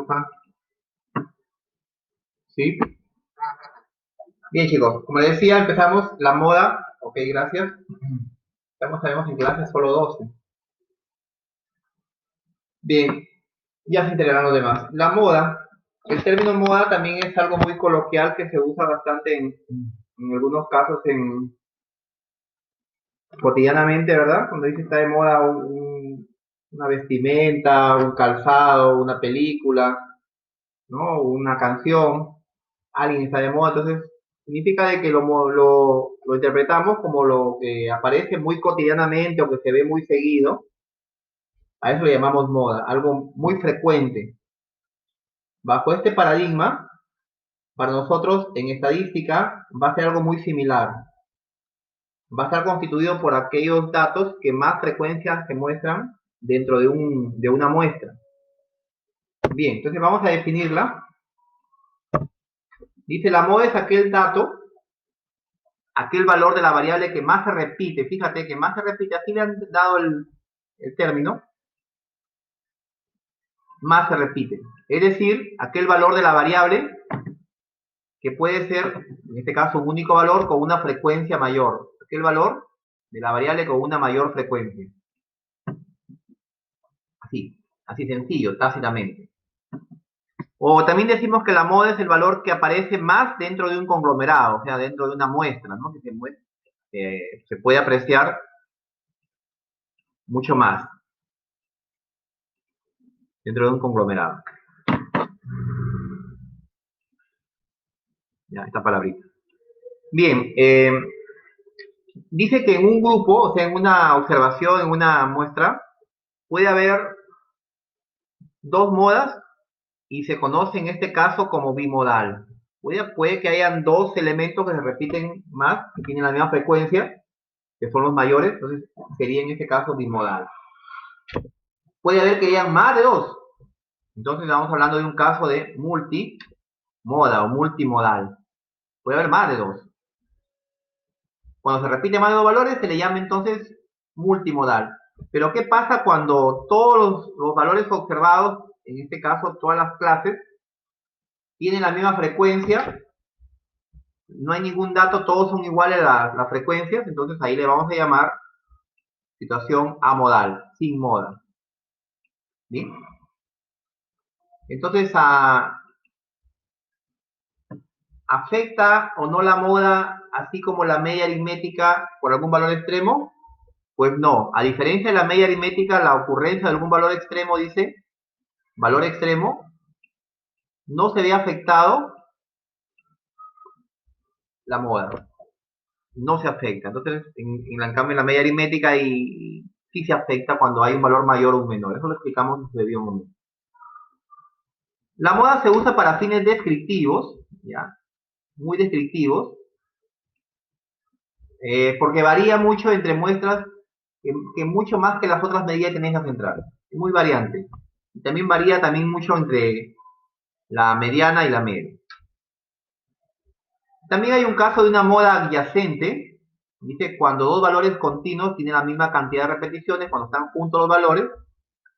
disculpa. ¿Sí? Bien, chicos, como les decía, empezamos la moda. Ok, gracias. Sabemos en clase solo 12. Bien, ya se integrarán los demás. La moda, el término moda también es algo muy coloquial que se usa bastante en algunos casos cotidianamente, ¿verdad? Cuando dice está de moda una vestimenta, un calzado, una película, ¿no? Una canción, alguien está de moda, entonces significa de que lo interpretamos como lo que aparece muy cotidianamente o que se ve muy seguido. A eso le llamamos moda, algo muy frecuente. Bajo este paradigma, para nosotros en estadística va a ser algo muy similar. Va a estar constituido por aquellos datos que más frecuencia se muestran dentro de una muestra. Bien, entonces vamos a definirla. Dice, la moda es aquel dato, aquel valor de la variable que más se repite. Fíjate que más se repite, así le han dado el término, más se repite. Es decir, aquel valor de la variable que puede ser, en este caso, un único valor con una frecuencia mayor. Aquel valor de la variable con una mayor frecuencia. Así sencillo, tácitamente. O también decimos que la moda es el valor que aparece más dentro de un conglomerado, o sea, dentro de una muestra, ¿no? Que se puede apreciar mucho más dentro de un conglomerado. Ya, esta palabrita. Bien, dice que en un grupo, o sea, en una observación, en una muestra, puede haber dos modas y se conoce en este caso como bimodal. Puede que hayan dos elementos que se repiten más, que tienen la misma frecuencia, que son los mayores, entonces sería en este caso bimodal. Puede haber que hayan más de dos, entonces estamos hablando de un caso de multimoda o multimodal. Puede haber más de dos. Cuando se repite más de dos valores se le llama entonces multimodal. Pero ¿qué pasa cuando todos los valores observados, en este caso todas las clases, tienen la misma frecuencia? No hay ningún dato, todos son iguales las frecuencias, entonces ahí le vamos a llamar situación amodal, sin moda. ¿Bien? Entonces, ¿afecta o no la moda así como la media aritmética por algún valor extremo? Pues no, a diferencia de la media aritmética, la ocurrencia de algún valor extremo, dice, valor extremo, no se ve afectado la moda, no se afecta. Entonces, en cambio, en la media aritmética sí se afecta cuando hay un valor mayor o un menor. Eso lo explicamos en su debido momento. La moda se usa para fines descriptivos, ¿ya? Muy descriptivos, porque varía mucho entre muestras, que mucho más que las otras medidas de tendencia central. Es muy variante. Y también varía mucho entre la mediana y la media. También hay un caso de una moda adyacente. Dice, cuando dos valores continuos tienen la misma cantidad de repeticiones, cuando están juntos los valores,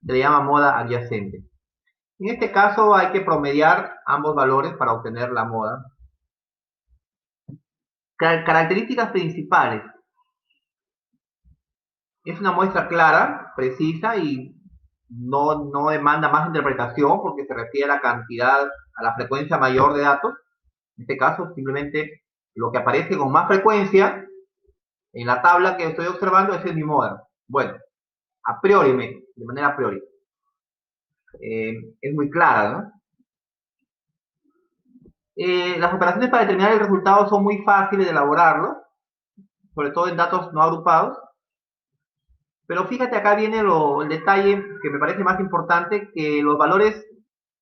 se le llama moda adyacente. En este caso hay que promediar ambos valores para obtener la moda. Características principales. Es una muestra clara, precisa y no demanda más interpretación porque se refiere a la cantidad, a la frecuencia mayor de datos. En este caso, simplemente lo que aparece con más frecuencia en la tabla que estoy observando es mi moda. Bueno, a priori, de manera a priori. Es muy clara, ¿no? Las operaciones para determinar el resultado son muy fáciles de elaborarlo, sobre todo en datos no agrupados. Pero fíjate, acá viene el detalle que me parece más importante, que los valores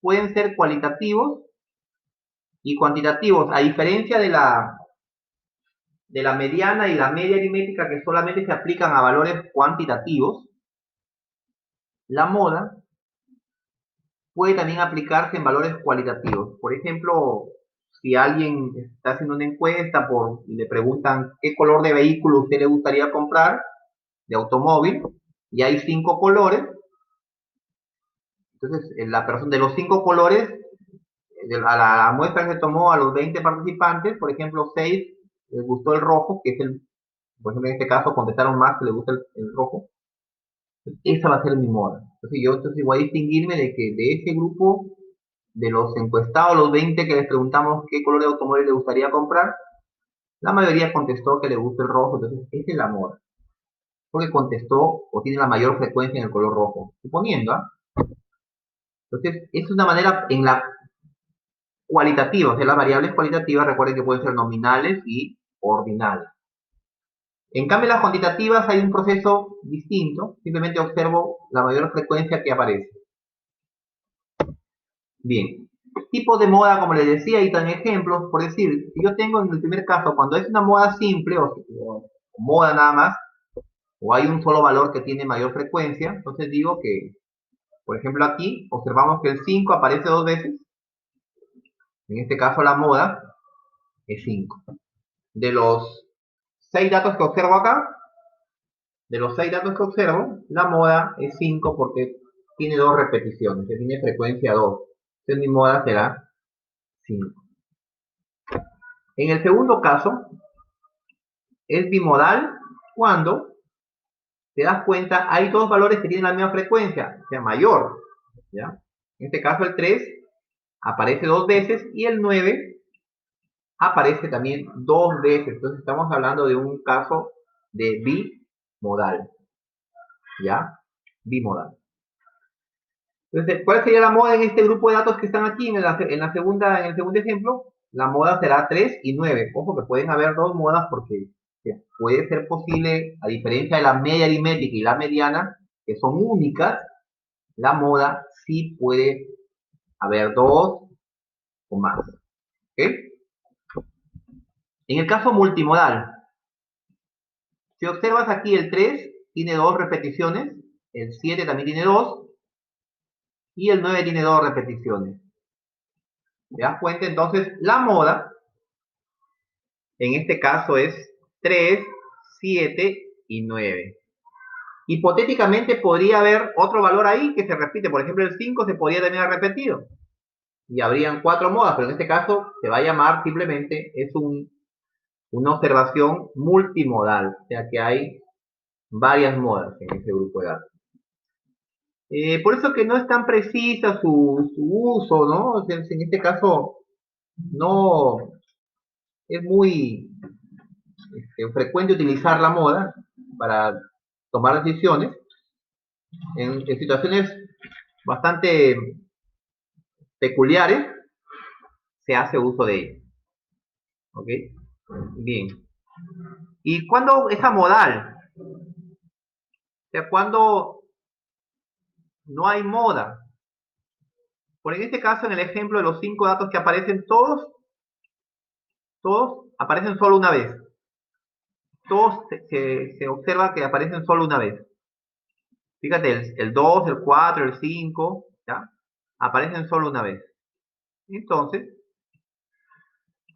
pueden ser cualitativos y cuantitativos, a diferencia de la mediana y la media aritmética que solamente se aplican a valores cuantitativos. La moda puede también aplicarse en valores cualitativos. Por ejemplo, si alguien está haciendo una encuesta y le preguntan qué color de vehículo usted le gustaría comprar, de automóvil, y hay 5 colores, Entonces, la persona de los 5 colores, a la muestra que se tomó a los 20 participantes, por ejemplo, 6 les gustó el rojo, que es el, por ejemplo, en este caso contestaron más que les gusta el rojo. Esa va a ser mi moda. Entonces voy a distinguirme de que de ese grupo, de los encuestados, los 20 que les preguntamos qué color de automóvil le gustaría comprar, la mayoría contestó que le gusta el rojo, entonces esa es la moda. Porque contestó o tiene la mayor frecuencia en el color rojo. Suponiendo, ¿ah? Entonces, es una manera en la cualitativa, o sea, las variables cualitativas, recuerden que pueden ser nominales y ordinales. En cambio, las cuantitativas hay un proceso distinto, simplemente observo la mayor frecuencia que aparece. Bien, tipos de moda, como les decía, y también ejemplos, por decir, si yo tengo en el primer caso, cuando es una moda simple o moda nada más, o hay un solo valor que tiene mayor frecuencia, entonces digo que, por ejemplo, aquí observamos que el 5 aparece 2 veces, en este caso la moda es 5. De los 6 datos que observo acá, la moda es 5 porque tiene 2 repeticiones, que tiene frecuencia 2. Entonces mi moda será 5. En el segundo caso, es bimodal cuando te das cuenta, hay dos valores que tienen la misma frecuencia, o sea, mayor. ¿Ya? En este caso, el 3 aparece 2 veces y el 9 aparece también 2 veces. Entonces, estamos hablando de un caso de bimodal. ¿Ya? Bimodal. Entonces, ¿cuál sería la moda en este grupo de datos que están aquí en el segundo ejemplo? La moda será 3 y 9. Ojo que pueden haber dos modas porque puede ser posible, a diferencia de la media aritmética y la mediana, que son únicas, la moda sí puede haber dos o más. ¿Ok? En el caso multimodal, si observas aquí el 3 tiene 2 repeticiones, el 7 también tiene 2 y el 9 tiene 2 repeticiones. ¿Te das cuenta? Entonces, la moda en este caso es 3, 7 y 9. Hipotéticamente podría haber otro valor ahí que se repite. Por ejemplo, el 5 se podría también haber repetido. Y habrían 4 modas, pero en este caso se va a llamar simplemente, es una observación multimodal. O sea que hay varias modas en este grupo de datos. Por eso que no es tan precisa su uso, ¿no? O sea, en este caso no es muy frecuente utilizar la moda para tomar decisiones en situaciones bastante peculiares se hace uso de ella. ¿Ok? Bien. ¿Y cuándo es amodal? O sea, cuando no hay moda. Por en este caso, en el ejemplo de los 5 datos que aparecen, todos aparecen solo una vez. Todos se observa que aparecen solo una vez. Fíjate, el 2, el 4, el 5, ¿ya? Aparecen solo una vez. Entonces,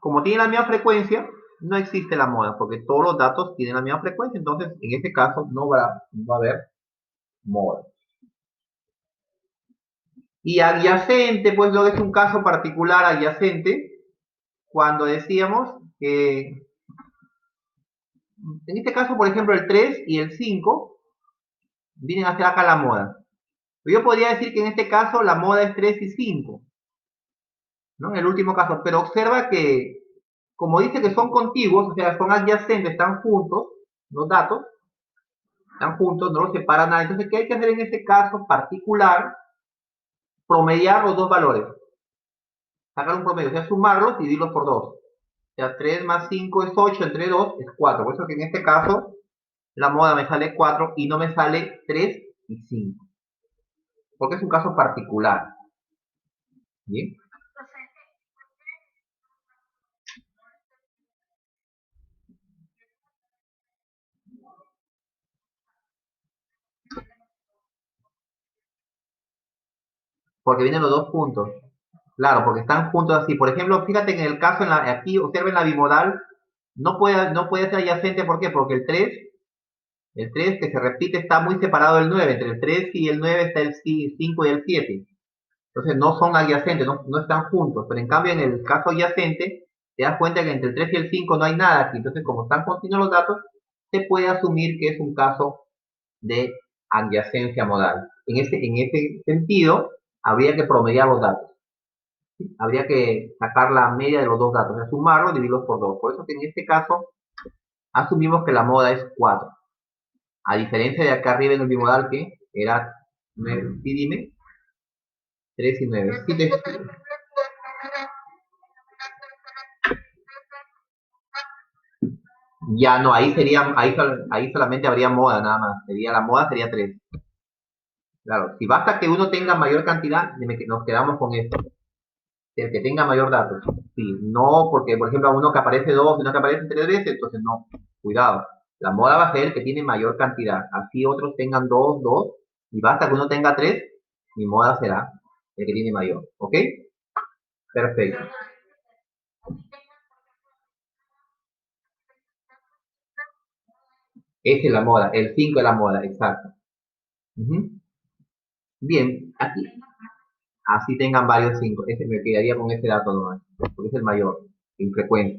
como tienen la misma frecuencia, no existe la moda, porque todos los datos tienen la misma frecuencia, entonces en este caso no va a haber moda. Y adyacente, pues lo que es un caso particular adyacente, cuando decíamos que, en este caso, por ejemplo, el 3 y el 5 vienen hacia acá la moda. Yo podría decir que en este caso la moda es 3 y 5, ¿no? En el último caso, pero observa que, como dice que son contiguos, o sea, son adyacentes, están juntos, los datos, están juntos, no los separa nada. Entonces, ¿qué hay que hacer en este caso particular? Promediar los dos valores. Sacar un promedio, o sea, sumarlos y dividirlos por 2. O sea, 3 más 5 es 8, entre 2 es 4. Por eso que en este caso, la moda me sale 4 y no me sale 3 y 5. Porque es un caso particular. ¿Bien? Porque vienen los dos puntos. Claro, porque están juntos así. Por ejemplo, fíjate en el caso, aquí observen la bimodal, no puede ser adyacente. ¿Por qué? Porque el 3 que se repite está muy separado del 9. Entre el 3 y el 9 está el 5 y el 7. Entonces no son adyacentes, no están juntos. Pero en cambio en el caso adyacente, te das cuenta que entre el 3 y el 5 no hay nada aquí. Entonces como están continuos los datos, se puede asumir que es un caso de adyacencia modal. En ese sentido, habría que promediar los datos. Habría que sacar la media de los dos datos, o sea, sumarlos y dividirlos por 2. Por eso que en este caso asumimos que la moda es 4. A diferencia de acá arriba en el bimodal que era 9, sí, dime, 3 y 9. Sí, ya no, ahí sería, ahí solamente habría moda nada más. Sería, la moda sería 3. Claro, si basta que uno tenga mayor cantidad, nos quedamos con esto. El que tenga mayor datos. Sí, no porque, por ejemplo, a uno que aparece 2 y uno que aparece 3 veces, entonces no. Cuidado. La moda va a ser el que tiene mayor cantidad. Así otros tengan 2, 2, y basta que uno tenga 3, mi moda será el que tiene mayor. ¿Ok? Perfecto. Esa es la moda. El 5 es la moda, exacto. Ujú. Bien, aquí, así tengan varios 5. Ese me quedaría con ese dato nomás, porque es el mayor en frecuencia.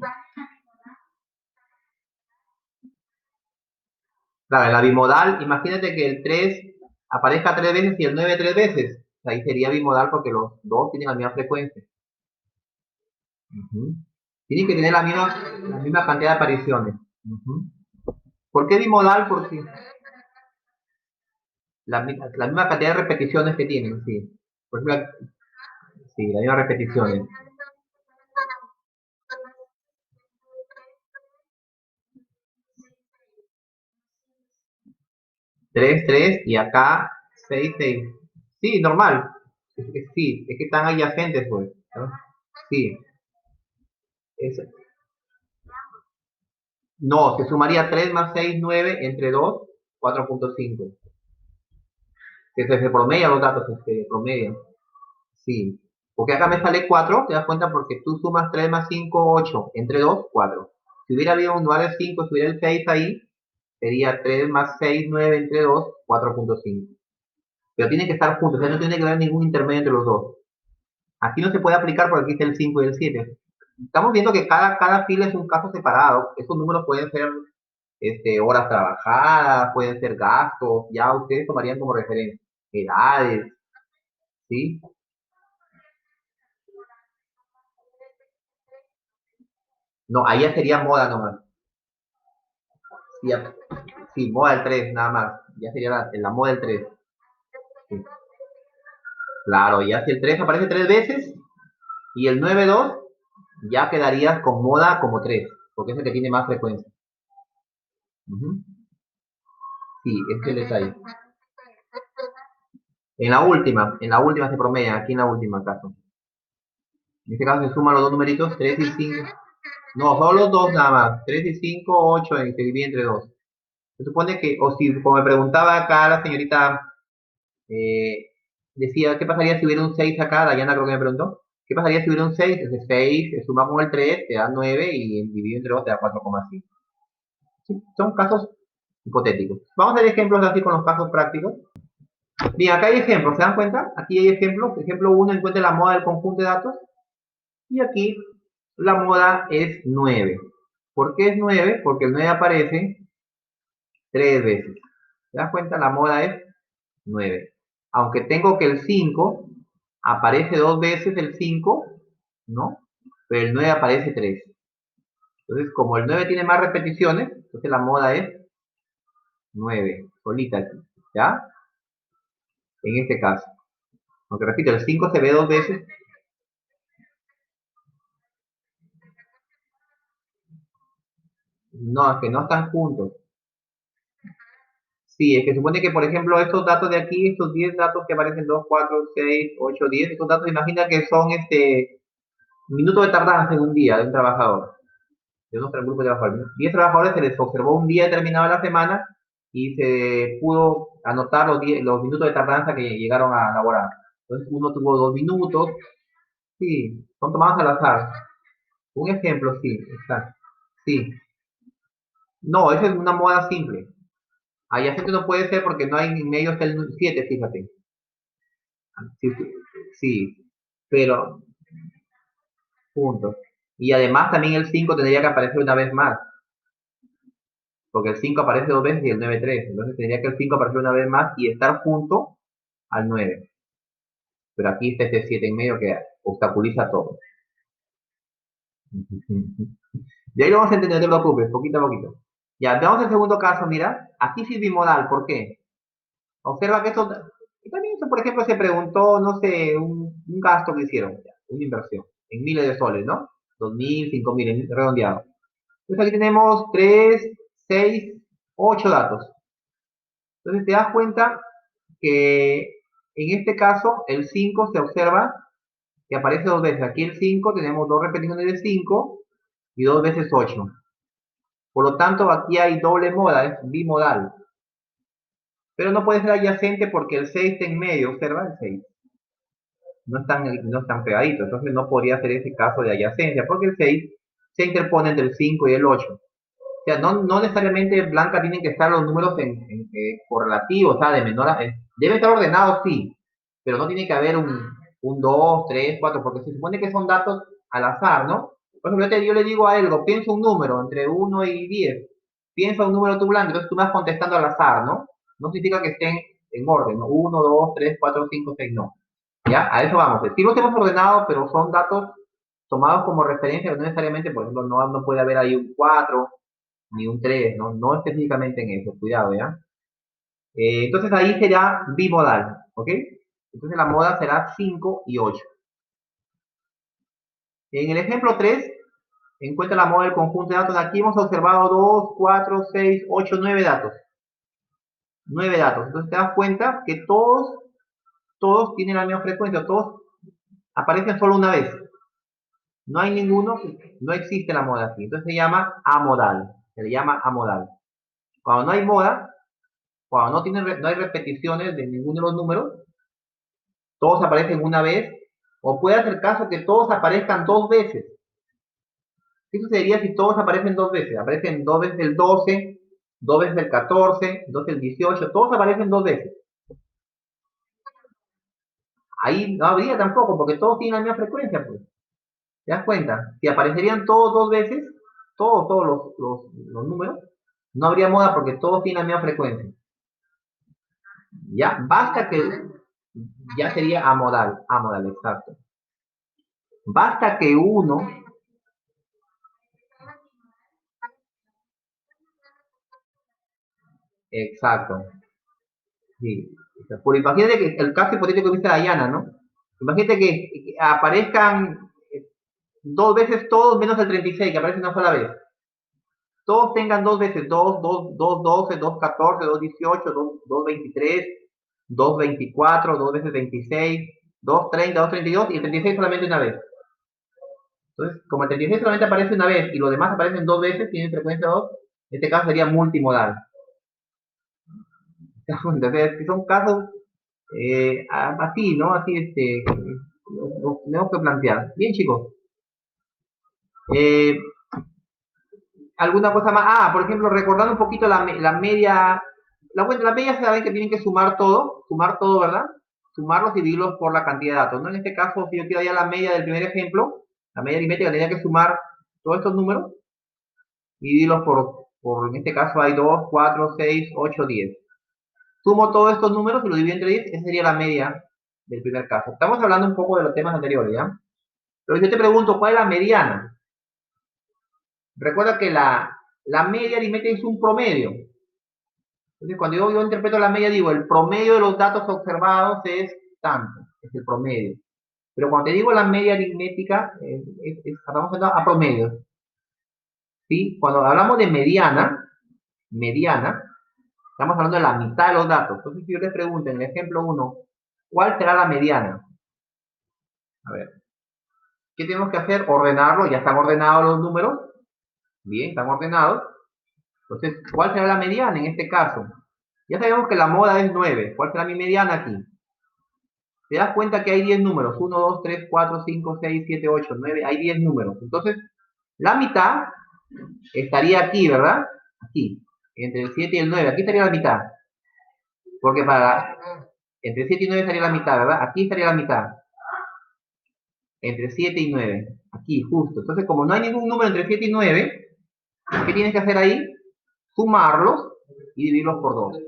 Claro, en la bimodal, imagínate que el 3 aparezca 3 veces y el 9 3 veces. Ahí sería bimodal porque los dos tienen la misma frecuencia. Ujú. Tienen que tener la misma cantidad de apariciones. Ujú. ¿Por qué bimodal? Porque la misma cantidad de repeticiones que tienen, sí. Por ejemplo, sí, las mismas repeticiones. 3 3 y acá 6 6. Sí, normal. Sí, es que están adyacentes, pues, ¿no? Sí, es- no, se sumaría 3 más 6 9 entre 2 4,5. Que se promedian los datos, se promedian. Sí. Porque acá me sale 4, te das cuenta porque tú sumas 3 más 5 8 entre 2 4. Si hubiera habido un lugar de 5, si hubiera el 6 ahí, sería 3 más 6 9 entre 2 4,5. Pero tienen que estar juntos, o sea, no tiene que haber ningún intermedio entre los dos. Aquí no se puede aplicar porque aquí está el 5 y el 7. Estamos viendo que cada fila es un caso separado. Estos números pueden ser horas trabajadas, pueden ser gastos, ya ustedes tomarían como referencia edades, ¿sí? No, ahí ya sería moda nomás. Sí, sí, moda del 3 nada más. Ya sería la moda del 3. Sí. Claro, ya si el 3 aparece 3 veces y el 9 2, ya quedarías con moda como 3, porque es el que tiene más frecuencia. Ujú. Sí, ese es el detalle. En la última se promedia, aquí en la última caso. En este caso se suman los dos numeritos, 3 y 5. No, solo los dos nada más. 3 y 5, 8 y se divide entre 2. Se supone que, o si, como me preguntaba acá la señorita, eh, decía, ¿qué pasaría si hubiera un 6 acá? Dayana creo que me preguntó. ¿Qué pasaría si hubiera un 6? Ese 6 se suma con el 3, te da 9 y dividido entre 2 te da 4,5. Sí, son casos hipotéticos. Vamos a hacer ejemplos así con los casos prácticos. Bien, acá hay ejemplos, ¿se dan cuenta? Aquí hay ejemplos. Ejemplo 1, encuentra la moda del conjunto de datos. Y aquí la moda es 9. ¿Por qué es 9? Porque el 9 aparece 3 veces. ¿Te das cuenta? La moda es 9. Aunque tengo que el 5 aparece 2 veces el 5, ¿no? Pero el 9 aparece 3. Entonces, como el 9 tiene más repeticiones, entonces la moda es 9, solita aquí, ¿ya? En este caso. Aunque repito, el 5 se ve 2 veces. No, es que no están juntos. Sí, es que supone que, por ejemplo, estos datos de aquí, estos 10 datos que aparecen 2, 4, 6, 8, 10, estos datos, imagina que son minutos de tardanza en un día de un trabajador, de unos grupos de trabajadores. 10 trabajadores se les observó un día determinado de la semana y se pudo anotar los minutos de tardanza que llegaron a laborar. Entonces, uno tuvo 2 minutos, sí, son tomados al azar. Un ejemplo, sí, exacto. Sí, no, esa es una moda simple. Adyacente no puede ser porque no hay en medio hasta el 7, fíjate. Sí, sí. Sí, pero puntos. Y además también el 5 tendría que aparecer una vez más, porque el 5 aparece dos veces y el 9 tres. Entonces tendría que el 5 aparecer una vez más y estar junto al 9. Pero aquí está este 7 en medio que obstaculiza todo. Y ahí lo vamos a entender, no te preocupes, poquito a poquito. Ya, veamos el segundo caso, mira. Aquí sí es bimodal, ¿por qué? Observa que esto, y también esto, por ejemplo, se preguntó, no sé, un gasto que hicieron, una inversión, en miles de soles, ¿no? 2.000, 5.000, redondeado. Entonces aquí tenemos 3, 6, 8 datos. Entonces te das cuenta que en este caso el 5 se observa que aparece dos veces. Aquí el 5 tenemos dos repeticiones de 5 y dos veces 8. Por lo tanto, aquí hay doble moda, es bimodal. Pero no puede ser adyacente porque el 6 está en medio, observa el 6. No están pegaditos, entonces no podría ser ese caso de adyacencia, porque el 6 se interpone entre el 5 y el 8. O sea, no necesariamente Blanca tienen que estar los números correlativos, o sea, de menor a... debe estar ordenados, sí, pero no tiene que haber un 2, 3, 4, porque se supone que son datos al azar, ¿no? Por ejemplo, yo le digo a algo, piensa un número entre 1 y 10, piensa un número tú Blanca, entonces tú vas contestando al azar, ¿no? No significa que estén en orden, ¿no? 1, 2, 3, 4, 5, 6, no. ¿Ya? A eso vamos. Sí los hemos ordenado, pero son datos tomados como referencia, pero no necesariamente, por ejemplo, no puede haber ahí un 4 ni un 3, no específicamente en eso, cuidado, ¿ya? Entonces ahí será bimodal, ¿ok? Entonces la moda será 5 y 8. En el ejemplo 3, encuentra la moda del conjunto de datos. Aquí hemos observado 2, 4, 6, 8, 9 datos. 9 datos. Entonces te das cuenta que todos tienen la misma frecuencia, todos aparecen solo una vez. No hay ninguno, no existe la moda aquí. Entonces se llama amodal. Se le llama amodal. Cuando no hay moda, cuando no hay repeticiones de ninguno de los números, todos aparecen una vez, o puede hacer caso que todos aparezcan dos veces. ¿Qué sucedería si todos aparecen dos veces? Aparecen dos veces el 12, dos veces el 14, dos veces el 18, todos aparecen dos veces. Ahí no habría tampoco, porque todos tienen la misma frecuencia, pues. ¿Te das cuenta? Si aparecerían todos dos veces, todos los números, no habría moda porque todos tienen la misma frecuencia. Ya, basta que, ya sería amodal, exacto. Basta que uno, exacto, sí. Por imagínate que el caso hipotético que dice Dayana, ¿no? Imagínate que aparezcan dos veces todos menos el 36, que aparece una sola vez. Todos tengan dos veces, 12, 14, 18, 23, 24, dos veces 26, 30, 32 y el 36 solamente una vez. Entonces, como el 36 solamente aparece una vez y los demás aparecen dos veces, tienen frecuencia 2, en este caso sería multimodal. Entonces, son casos así, ¿no? Así, lo tenemos que plantear. Bien, chicos. Eh, ¿Alguna cosa más? Ah, por ejemplo, recordando un poquito la media. La media saben que tienen que sumar todo, ¿verdad? Sumarlos y dividirlos por la cantidad de datos, ¿no? En este caso, si yo quiero ya la media del primer ejemplo, la media aritmética tendría que sumar todos estos números y dividirlos en este caso hay 2, 4, 6, 8, 10. Sumo todos estos números y lo divido entre 10, esa sería la media del primer caso. Estamos hablando un poco de los temas anteriores, ¿ya? Pero yo te pregunto, ¿cuál es la mediana? Recuerda que la media aritmética es un promedio. Entonces, cuando yo interpreto la media, digo, el promedio de los datos observados es tanto, es el promedio. Pero cuando te digo la media aritmética, estamos hablando a promedios. ¿Sí? Cuando hablamos de mediana, estamos hablando de la mitad de los datos. Entonces, si yo les pregunto en el ejemplo 1, ¿cuál será la mediana? A ver, ¿qué tenemos que hacer? Ordenarlo, ya están ordenados los números. Bien, están ordenados. Entonces, ¿cuál será la mediana en este caso? Ya sabemos que la moda es 9. ¿Cuál será mi mediana aquí? Te das cuenta que hay 10 números. 1, 2, 3, 4, 5, 6, 7, 8, 9. Hay 10 números. Entonces, la mitad estaría aquí, ¿verdad? Aquí. Entre el 7 y el 9. Aquí estaría la mitad. Porque entre 7 y 9 estaría la mitad, ¿verdad? Aquí estaría la mitad. entre 7 y 9. Aquí, justo. Entonces, como no hay ningún número entre 7 y 9, ¿qué tienes que hacer ahí? Sumarlos y dividirlos por 2.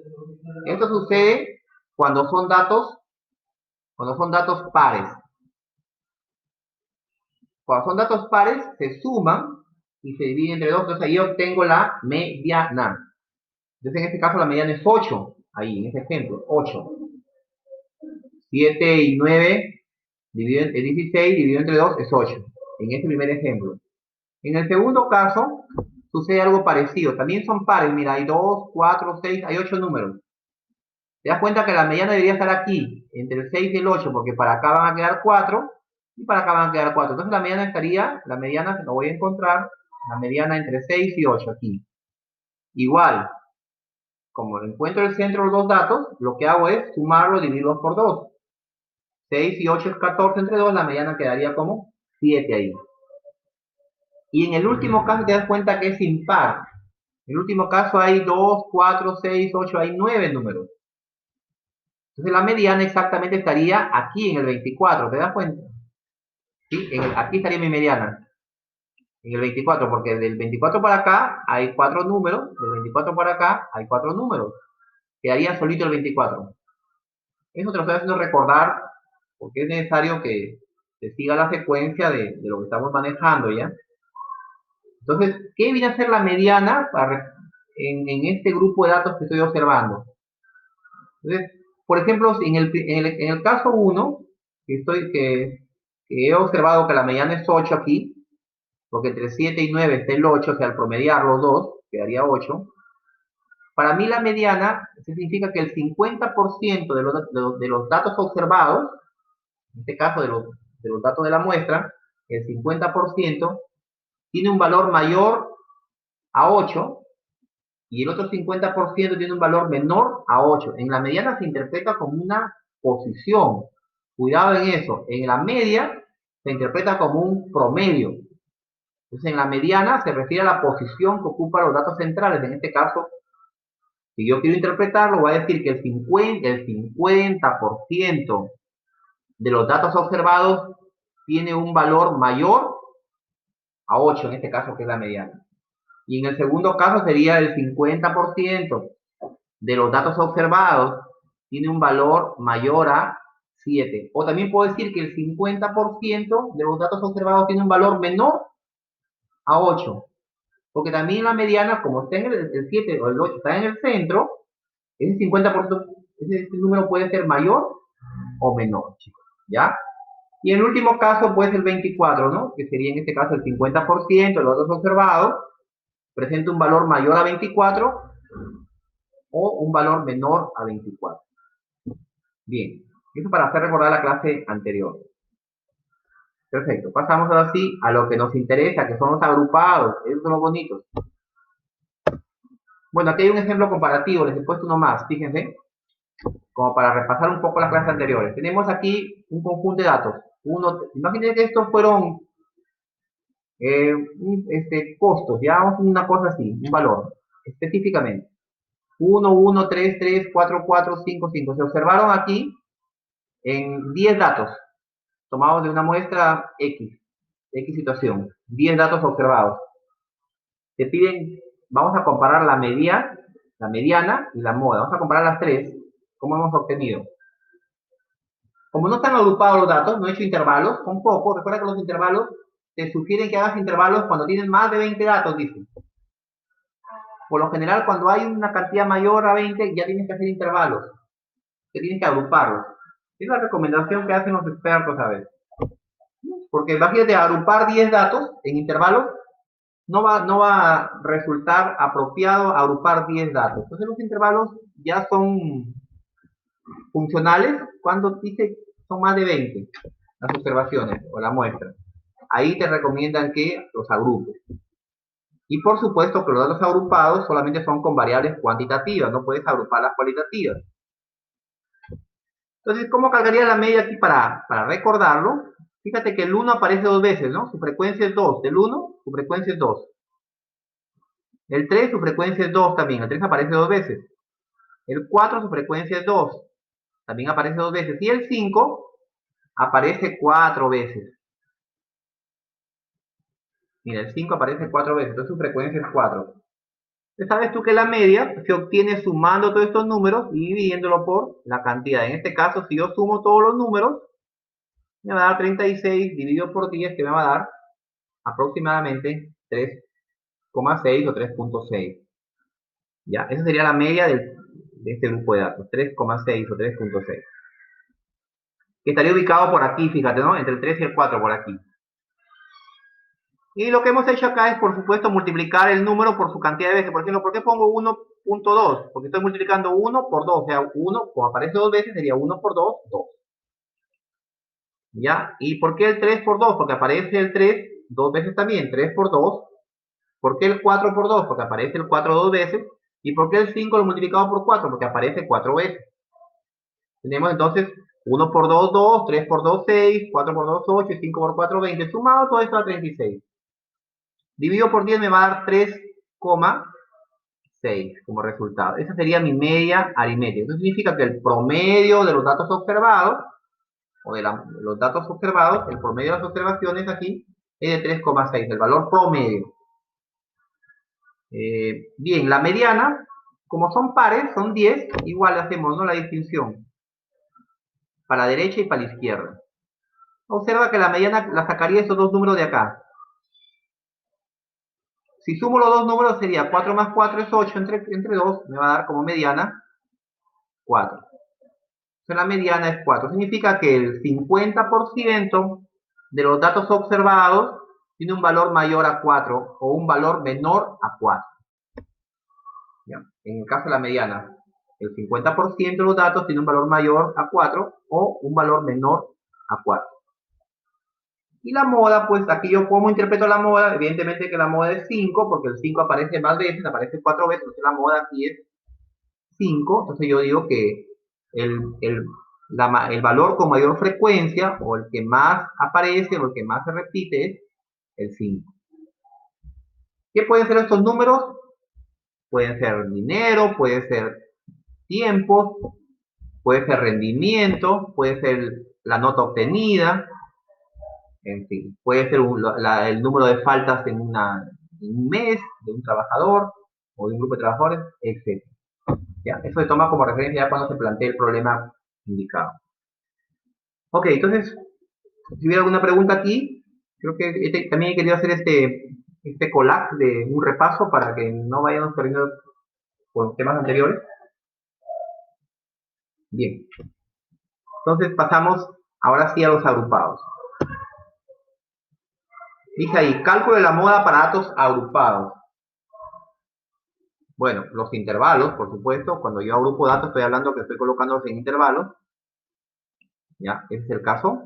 Esto sucede cuando son datos pares. Cuando son datos pares, se suman y se dividen entre 2. Entonces ahí obtengo la mediana. Entonces en este caso la mediana es 8. Ahí, en este ejemplo, 8. 7 y 9 es 16, dividido entre 2 es 8. En este primer ejemplo. En el segundo caso, sucede algo parecido. También son pares. Mira, hay 2, 4, 6, hay 8 números. Te das cuenta que la mediana debería estar aquí, entre el 6 y el 8, porque para acá van a quedar 4 y para acá van a quedar 4. Entonces la mediana estaría, la mediana lo voy a encontrar, la mediana entre 6 y 8 aquí. Igual, como encuentro el centro de los dos datos, lo que hago es sumarlo y dividirlos por 2. 6 y 8 es 14 entre 2, la mediana quedaría como 7 ahí. Y en el último caso te das cuenta que es impar. En el último caso hay 2, 4, 6, 8, hay 9 números. Entonces la mediana exactamente estaría aquí en el 24, ¿te das cuenta? ¿Sí? Aquí estaría mi mediana, en el 24, porque del 24 para acá hay 4 números, del 24 para acá hay 4 números. Quedaría solito el 24. Eso te lo estoy haciendo recordar porque es necesario que se siga la secuencia de lo que estamos manejando, ¿ya? Entonces, ¿qué viene a ser la mediana en este grupo de datos que estoy observando? Entonces, por ejemplo, en el caso 1, que he observado que la mediana es 8 aquí, porque entre 7 y 9 está el 8, o sea, al promediar los dos, quedaría 8. Para mí la mediana significa que el 50% de los datos observados, en este caso de los datos de la muestra, el 50% tiene un valor mayor a 8 y el otro 50% tiene un valor menor a 8. En la mediana se interpreta como una posición. Cuidado en eso. En la media se interpreta como un promedio. Entonces, en la mediana se refiere a la posición que ocupan los datos centrales. En este caso, si yo quiero interpretarlo, voy a decir que el 50% de los datos observados tiene un valor mayor a 8, en este caso, que es la mediana. Y en el segundo caso sería el 50% de los datos observados tiene un valor mayor a 7. O también puedo decir que el 50% de los datos observados tiene un valor menor a 8. Porque también la mediana, como está en el 7 o el 8 está en el centro, ese 50%, ese número puede ser mayor o menor, chicos. ¿Ya? Y en el último caso, pues el 24, ¿no? Que sería en este caso el 50% de los datos observados presenta un valor mayor a 24 o un valor menor a 24. Bien, eso para hacer recordar la clase anterior. Perfecto, pasamos ahora sí a lo que nos interesa, que son los agrupados, esos son los bonitos. Bueno, aquí hay un ejemplo comparativo, les he puesto uno más, fíjense, como para repasar un poco las clases anteriores. Tenemos aquí un conjunto de datos. Imagínense que estos fueron costos, ya vamos a una cosa así, un valor, específicamente. 1, 1, 3, 3, 4, 4, 5, 5. Se observaron aquí en 10 datos, tomados de una muestra X situación. 10 datos observados. Te piden, vamos a comparar la media, la mediana y la moda. Vamos a comparar las tres. ¿Cómo hemos obtenido? Como no están agrupados los datos, no he hecho intervalos, con poco. Recuerda que los intervalos te sugieren que hagas intervalos cuando tienen más de 20 datos, dicen. Por lo general, cuando hay una cantidad mayor a 20, ya tienes que hacer intervalos. Que tienes que agruparlos. Es la recomendación que hacen los expertos a veces. Porque imagínate, agrupar 10 datos en intervalos no va a resultar apropiado agrupar 10 datos. Entonces los intervalos ya son funcionales cuando dice son más de 20 las observaciones o la muestra. Ahí te recomiendan que los agrupes. Y por supuesto que los datos agrupados solamente son con variables cuantitativas, no puedes agrupar las cualitativas. Entonces, ¿cómo cargaría la media aquí para recordarlo? Fíjate que el 1 aparece dos veces, ¿no? Su frecuencia es 2. El 1, su frecuencia es 2. El 3, su frecuencia es 2 también. El 3 aparece dos veces. El 4, su frecuencia es 2. También aparece dos veces. Y el 5 aparece 4 veces. Mira, el 5 aparece 4 veces, entonces su frecuencia es 4. Sabes tú que la media se obtiene sumando todos estos números y dividiéndolo por la cantidad. En este caso, si yo sumo todos los números, me va a dar 36 dividido por 10, que me va a dar aproximadamente 3,6 o 3,6. ¿Ya? Esa sería la media de este grupo de datos, 3,6 o 3,6. Que estaría ubicado por aquí, fíjate, ¿no? Entre el 3 y el 4 por aquí. Y lo que hemos hecho acá es, por supuesto, multiplicar el número por su cantidad de veces. Por ejemplo, ¿por qué pongo 1,2? Porque estoy multiplicando 1 por 2. O sea, 1, como aparece dos veces, sería 1 por 2, 2. ¿Ya? ¿Y por qué el 3 por 2? Porque aparece el 3 dos veces también, 3 por 2. ¿Por qué el 4 por 2? Porque aparece el 4 dos veces. ¿Y por qué el 5 lo multiplicado por 4? Porque aparece 4 veces. Tenemos entonces 1 por 2, 2, 3 por 2, 6, 4 por 2, 8, 5 por 4, 20. Sumado todo esto a 36. Dividido por 10 me va a dar 3,6 como resultado. Esa sería mi media aritmética. Eso significa que el promedio de los datos observados, o de los datos observados, el promedio de las observaciones aquí, es de 3,6, el valor promedio. Bien, la mediana, como son pares, son 10, igual hacemos, ¿no?, la distinción para la derecha y para la izquierda. Observa que la mediana la sacaría estos dos números de acá. Si sumo los dos números sería 4 más 4 es 8, entre 2 me va a dar como mediana 4. Entonces la mediana es 4. Significa que el 50% de los datos observados tiene un valor mayor a 4 o un valor menor a 4. ¿Ya? En el caso de la mediana, el 50% de los datos tiene un valor mayor a 4 o un valor menor a 4. Y la moda, pues aquí yo cómo interpreto la moda, evidentemente que la moda es 5, porque el 5 aparece más veces, aparece 4 veces, entonces la moda aquí es 5, entonces yo digo que el, el, el valor con mayor frecuencia, o el que más aparece, o el que más se repite, es el 5. ¿Qué pueden ser estos números? Pueden ser dinero, puede ser tiempo, puede ser rendimiento, puede ser la nota obtenida, en fin, puede ser el número de faltas en un mes de un trabajador o de un grupo de trabajadores, etc. ¿Ya? Eso se toma como referencia ya cuando se plantea el problema indicado. Ok, entonces, si hubiera alguna pregunta aquí, creo que también he querido hacer este collage de un repaso para que no vayamos perdiendo con temas anteriores. Bien, entonces pasamos ahora sí a los agrupados. Dice ahí, cálculo de la moda para datos agrupados. Bueno, los intervalos, por supuesto, cuando yo agrupo datos estoy hablando que estoy colocándolos en intervalos. ¿Ya? Ese es el caso.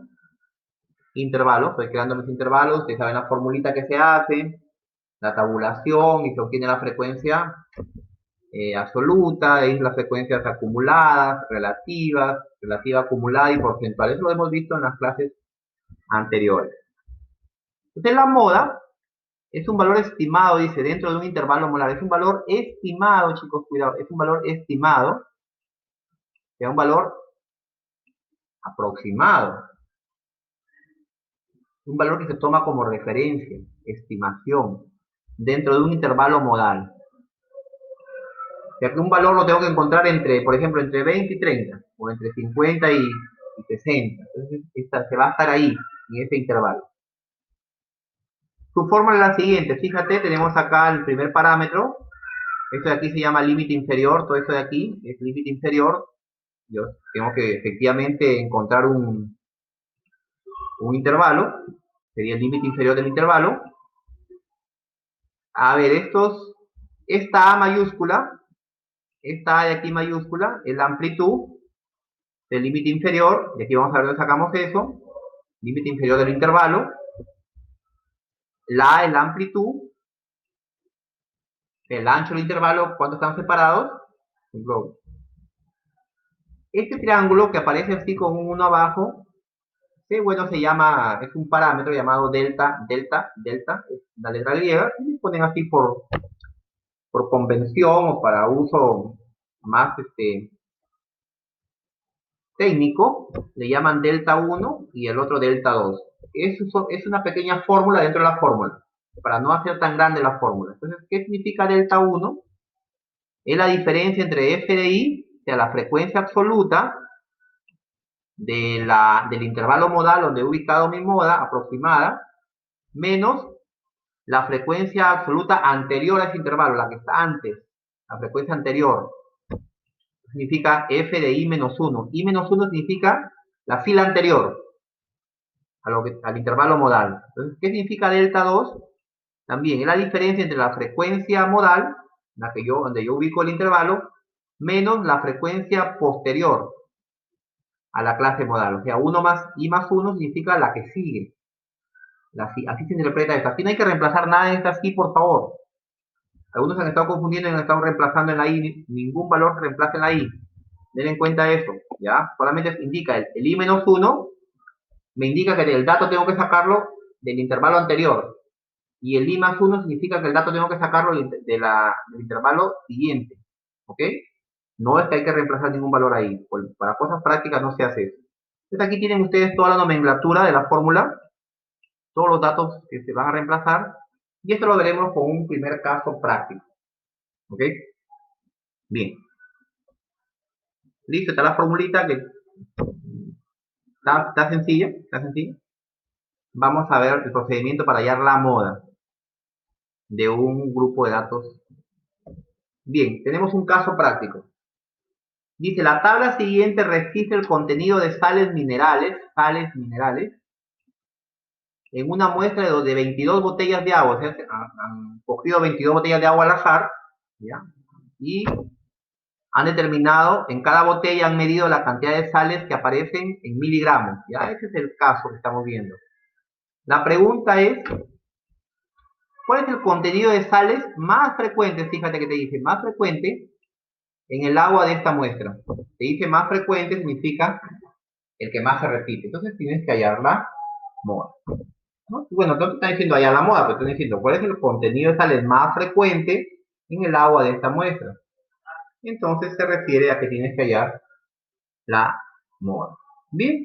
Intervalos, estoy creando mis intervalos, ustedes saben la formulita que se hace, la tabulación y se obtiene la frecuencia absoluta, es las frecuencias acumuladas, relativa acumulada y porcentual. Eso lo hemos visto en las clases anteriores. Entonces la moda es un valor estimado, dice, dentro de un intervalo molar. Es un valor estimado, chicos, cuidado, es un valor estimado, es un valor aproximado, un valor que se toma como referencia, estimación, dentro de un intervalo modal. Ya que un valor lo tengo que encontrar entre, por ejemplo, entre 20 y 30, o entre 50 y 60. Entonces, se va a estar ahí, en ese intervalo. Su fórmula es la siguiente. Fíjate, tenemos acá el primer parámetro. Esto de aquí se llama límite inferior. Todo esto de aquí es límite inferior. Yo tengo que efectivamente encontrar un intervalo. Sería el límite inferior del intervalo. A ver, esta A mayúscula, esta A de aquí mayúscula, es la amplitud del límite inferior. Y aquí vamos a ver dónde sacamos eso. Límite inferior del intervalo. La A es la amplitud. El ancho del intervalo, ¿cuánto están separados? Un globo. Este triángulo que aparece así con un 1 abajo, sí, bueno, es un parámetro llamado delta, es la letra griega, y le ponen así por convención o para uso más técnico, le llaman delta 1 y el otro delta 2. Es una pequeña fórmula dentro de la fórmula. para no hacer tan grande la fórmula. Entonces, ¿qué significa delta 1? Es la diferencia entre f de i, o sea, la frecuencia absoluta del intervalo modal donde he ubicado mi moda aproximada, menos la frecuencia absoluta anterior a ese intervalo, la que está antes, la frecuencia anterior. Significa f de i menos 1. I menos 1 significa la fila anterior al intervalo modal. Entonces, ¿qué significa delta 2? También es la diferencia entre la frecuencia modal, donde yo ubico el intervalo, menos la frecuencia posterior a la clase modal. O sea, 1 más i más 1 significa la que sigue. Así se interpreta esto. Aquí no hay que reemplazar nada en esta aquí, por favor. Algunos han estado confundiendo y han estado reemplazando en la i. Ningún valor se reemplaza en la i. Den en cuenta eso, ¿ya? Solamente indica el i menos 1, me indica que el dato tengo que sacarlo del intervalo anterior. Y el i más 1 significa que el dato tengo que sacarlo del intervalo siguiente. ¿Ok? No es que hay que reemplazar ningún valor ahí. Para cosas prácticas no se hace eso. Entonces aquí tienen ustedes toda la nomenclatura de la fórmula, todos los datos que se van a reemplazar, y esto lo veremos con un primer caso práctico. ¿Ok? Bien. Listo, está la formulita que está sencilla, está sencilla. Vamos a ver el procedimiento para hallar la moda de un grupo de datos. Bien, tenemos un caso práctico. Dice, la tabla siguiente registra el contenido de sales minerales, en una muestra de 22 botellas de agua. O sea, han cogido 22 botellas de agua al azar, ¿ya? Y han determinado, en cada botella han medido la cantidad de sales que aparecen en miligramos. ¿Ya? Ese es el caso que estamos viendo. La pregunta es, ¿cuál es el contenido de sales más frecuente? Fíjate que te dice, más frecuente en el agua de esta muestra. Te dice más frecuente significa el que más se repite. Entonces tienes que hallar la moda, ¿no? Bueno, no te están diciendo hallar la moda, pero te están diciendo cuál es el contenido de sales más frecuente en el agua de esta muestra. Entonces se refiere a que tienes que hallar la moda. Bien,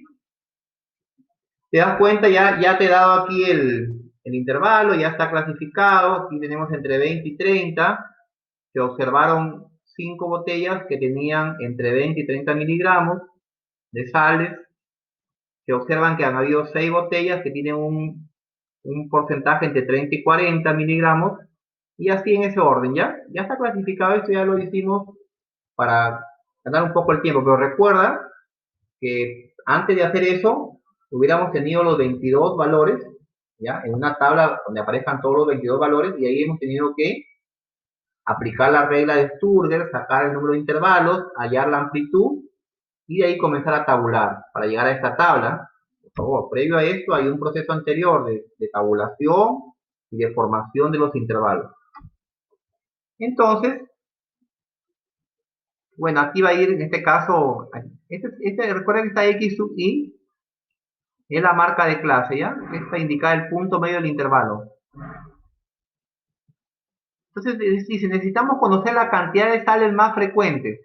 te das cuenta, ya te he dado aquí el intervalo, ya está clasificado. Aquí tenemos entre 20 y 30. Se observaron 5 botellas que tenían entre 20 y 30 miligramos de sales. Se observan que han habido 6 botellas que tienen un porcentaje entre 30 y 40 miligramos, y así en ese orden, ¿ya? Ya está clasificado esto, ya lo hicimos para ganar un poco el tiempo, pero recuerda que antes de hacer eso, hubiéramos tenido los 22 valores, ¿ya? En una tabla donde aparezcan todos los 22 valores, y ahí hemos tenido que aplicar la regla de Sturger, sacar el número de intervalos, hallar la amplitud, y de ahí comenzar a tabular para llegar a esta tabla. Por favor, previo a esto hay un proceso anterior de tabulación y de formación de los intervalos. Entonces, bueno, aquí va a ir en este caso, recuerden que esta X sub I es la marca de clase, ¿ya? Esta indica el punto medio del intervalo. Entonces, dice, necesitamos conocer la cantidad de sales más frecuentes,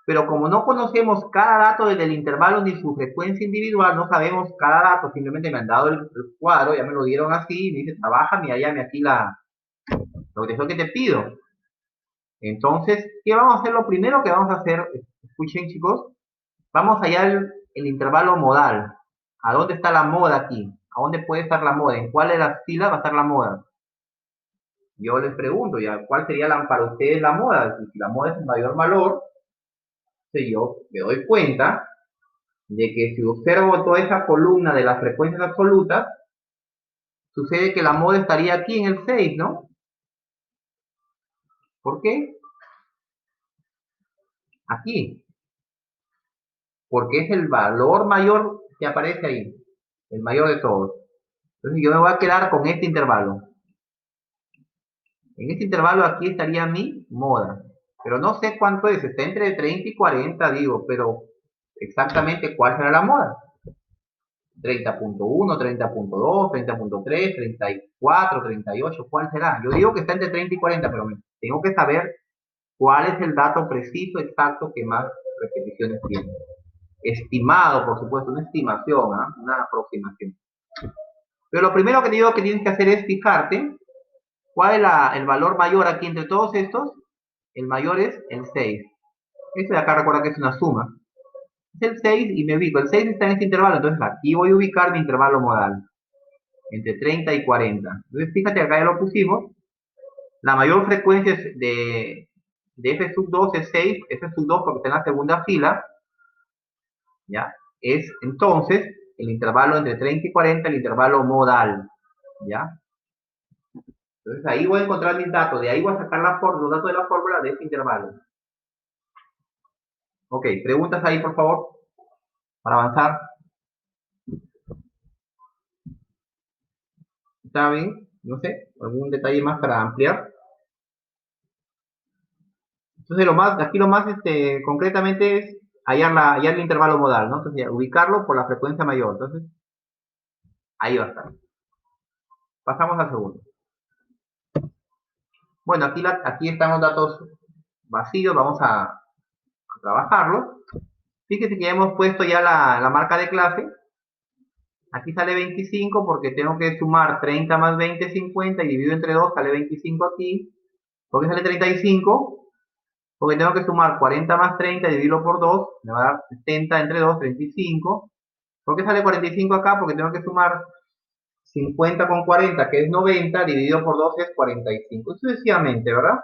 pero como no conocemos cada dato del intervalo ni su frecuencia individual, no sabemos cada dato, simplemente me han dado el cuadro, ya me lo dieron así, y me dice, trabaja, y hallame aquí la que te pido. Entonces, ¿qué vamos a hacer? Lo primero que vamos a hacer, escuchen chicos, vamos a hallar el intervalo modal. ¿A dónde está la moda aquí? ¿A dónde puede estar la moda? ¿En cuál de las filas va a estar la moda? Yo les pregunto, ¿ya cuál sería para ustedes la moda? Si la moda es el mayor valor, si yo me doy cuenta de que si observo toda esa columna de las frecuencias absolutas, sucede que la moda estaría aquí en el 6, ¿no? ¿Por qué? Aquí. Porque es el valor mayor que aparece ahí, el mayor de todos. Entonces yo me voy a quedar con este intervalo. En este intervalo aquí estaría mi moda. Pero no sé cuánto es, está entre 30 y 40, digo, pero exactamente cuál será la moda. 30.1, 30.2, 30.3, 34, 38, ¿cuál será? Yo digo que está entre 30 y 40, pero tengo que saber cuál es el dato preciso, exacto, que más repeticiones tiene. Estimado, por supuesto, una estimación, ¿eh? Una aproximación. Pero lo primero que te digo que tienes que hacer es fijarte ¿Cuál es el valor mayor aquí entre todos estos? El mayor es el 6. Este de acá recuerda que es una suma. Es el 6 y me ubico. El 6 está en este intervalo, entonces aquí voy a ubicar mi intervalo modal. Entre 30 y 40. Entonces fíjate, acá ya lo pusimos. La mayor frecuencia de f sub 2 es 6, f sub 2 porque está en la segunda fila, ¿ya? Es entonces el intervalo entre 30 y 40, el intervalo modal, ¿ya? Entonces ahí voy a encontrar mis datos, de ahí voy a sacar los datos de la fórmula de este intervalo. Ok, preguntas ahí por favor, para avanzar. ¿Está bien? No sé, algún detalle más para ampliar. Entonces aquí lo más concretamente es hallar el intervalo modal, ¿no? Entonces ubicarlo por la frecuencia mayor. Entonces ahí va a estar. Pasamos al segundo. Bueno, aquí están los datos vacíos, vamos a trabajarlos. Fíjense que ya hemos puesto ya la marca de clase. Aquí sale 25 porque tengo que sumar 30 más 20, 50 y dividido entre 2 sale 25 aquí. ¿Por qué sale 35? Porque tengo que sumar 40 más 30 y dividirlo por 2, me va a dar 70 entre 2, 35. ¿Por qué sale 45 acá? Porque tengo que sumar 50 con 40, que es 90, dividido por 2 es 45. Sucesivamente, ¿verdad?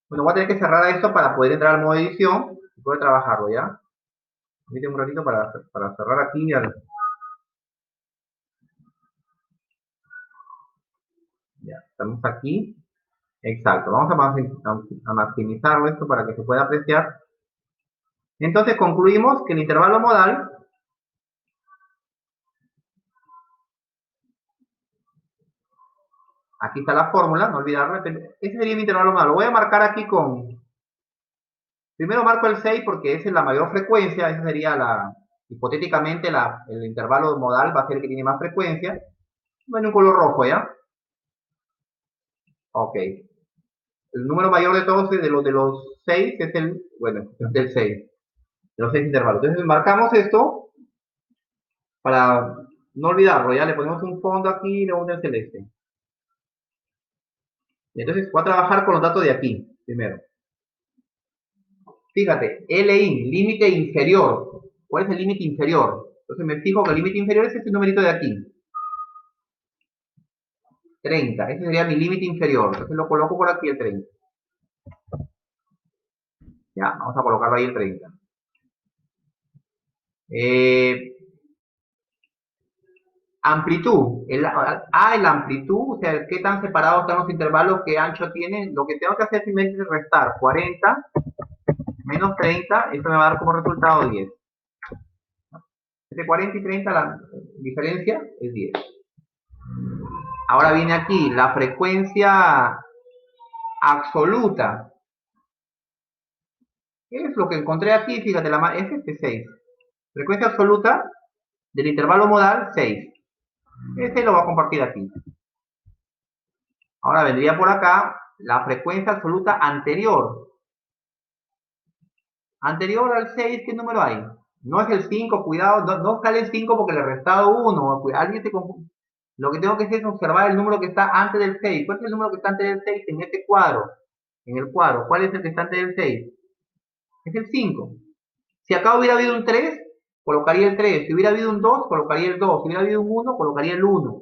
Bueno, voy a tener que cerrar esto para poder entrar al modo edición y poder trabajarlo, ¿ya? Permíteme un ratito para cerrar aquí. Ya, estamos aquí. Exacto, vamos a maximizarlo esto para que se pueda apreciar. Entonces concluimos que el intervalo modal, aquí está la fórmula, no olvidarlo, ese sería mi intervalo modal. Lo voy a marcar aquí primero marco el 6 porque esa es la mayor frecuencia, esa sería hipotéticamente el intervalo modal va a ser el que tiene más frecuencia. No hay un color rojo, ¿ya? Ok. El número mayor de todos es de los 6, es bueno, es del 6, de los 6 intervalos. Entonces marcamos esto para no olvidarlo, ya le ponemos un fondo aquí y luego un celeste. Y entonces voy a trabajar con los datos de aquí, primero. Fíjate, LIN, límite inferior. ¿Cuál es el límite inferior? Entonces me fijo que el límite inferior es este numerito de aquí. 30, ese sería mi límite inferior. Entonces lo coloco por aquí el 30. Ya, vamos a colocarlo ahí el 30. Amplitud. La amplitud, o sea, qué tan separados están los intervalos, qué ancho tienen. Lo que tengo que hacer simplemente es restar 40 menos 30, esto me va a dar como resultado 10. Entre 40 y 30 la diferencia es 10. Ahora viene aquí la frecuencia absoluta. ¿Qué es lo que encontré aquí? Fíjate, es 6. Frecuencia absoluta del intervalo modal, 6. Este lo va a compartir aquí. Ahora vendría por acá la frecuencia absoluta anterior. Anterior al 6, ¿qué número hay? No es el 5, cuidado, no sale el 5 porque le he restado 1. Alguien se confunde. Lo que tengo que hacer es observar el número que está antes del 6. ¿Cuál es el número que está antes del 6 en este cuadro? En el cuadro, ¿cuál es el que está antes del 6? Es el 5. Si acá hubiera habido un 3, colocaría el 3. Si hubiera habido un 2, colocaría el 2. Si hubiera habido un 1, colocaría el 1.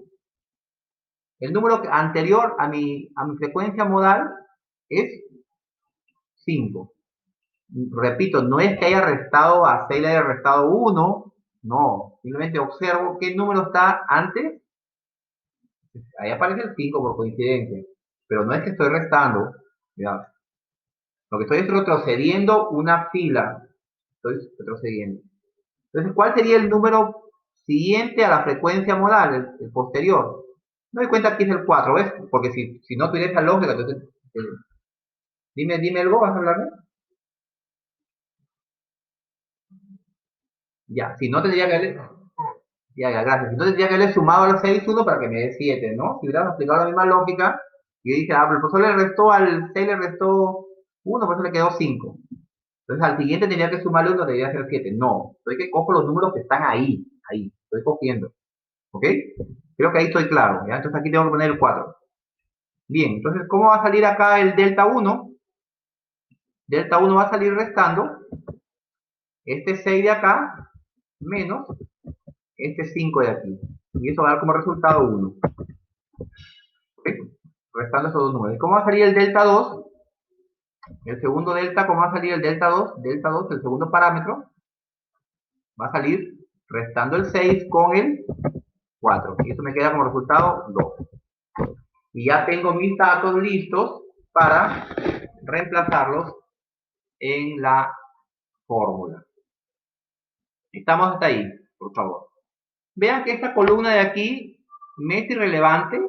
El número anterior a mi frecuencia modal es 5. Repito, no es que haya restado a 6, le haya restado 1. No, simplemente observo qué número está antes. Ahí aparece el 5 por coincidencia. Pero no es que estoy restando. Cuidado. Lo que estoy es retrocediendo una fila. Estoy retrocediendo. Entonces, ¿cuál sería el número siguiente a la frecuencia modal, el posterior? Me doy cuenta que es el 4, ¿ves? Porque si no tuviera esa lógica, entonces, dime algo, ¿vas a hablarme? Ya, si no tendría que haberle, ya, gracias. Si no tendría que haberle sumado al 6 1 para que me dé 7, ¿no? Si hubiéramos aplicado la misma lógica, y yo dije, pero el profesor le restó al 6, le restó 1, por eso le quedó 5. Entonces al siguiente tenía que sumarle 1, debería ser 7. No, estoy que cojo los números que están ahí, estoy cogiendo. ¿Ok? Creo que ahí estoy claro, ¿ya? Entonces aquí tengo que poner el 4. Bien, entonces, ¿cómo va a salir acá el delta 1? Delta 1 va a salir restando este 6 de acá menos este 5 de aquí. Y eso va a dar como resultado 1. ¿Ok? Restando esos dos números. ¿Cómo va a salir el delta 2? El segundo delta, ¿cómo va a salir el delta 2? Delta 2, el segundo parámetro, va a salir restando el 6 con el 4. Y eso me queda como resultado 2. Y ya tengo mis datos listos para reemplazarlos en la fórmula. Estamos hasta ahí, por favor. Vean que esta columna de aquí me es irrelevante.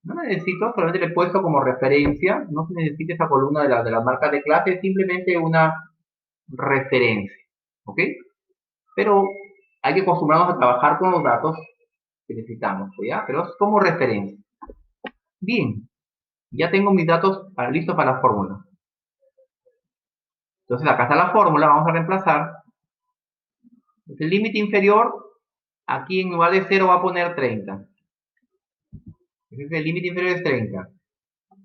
No necesito, solamente le he puesto como referencia. No se necesita esa columna de las marcas de clase, es simplemente una referencia. ¿Ok? Pero hay que acostumbrarnos a trabajar con los datos que necesitamos, ¿ya? Pero es como referencia. Bien, ya tengo mis datos listos para la fórmula. Entonces acá está la fórmula, vamos a reemplazar. El límite inferior, aquí en lugar de 0 va a poner 30. El límite inferior es 30.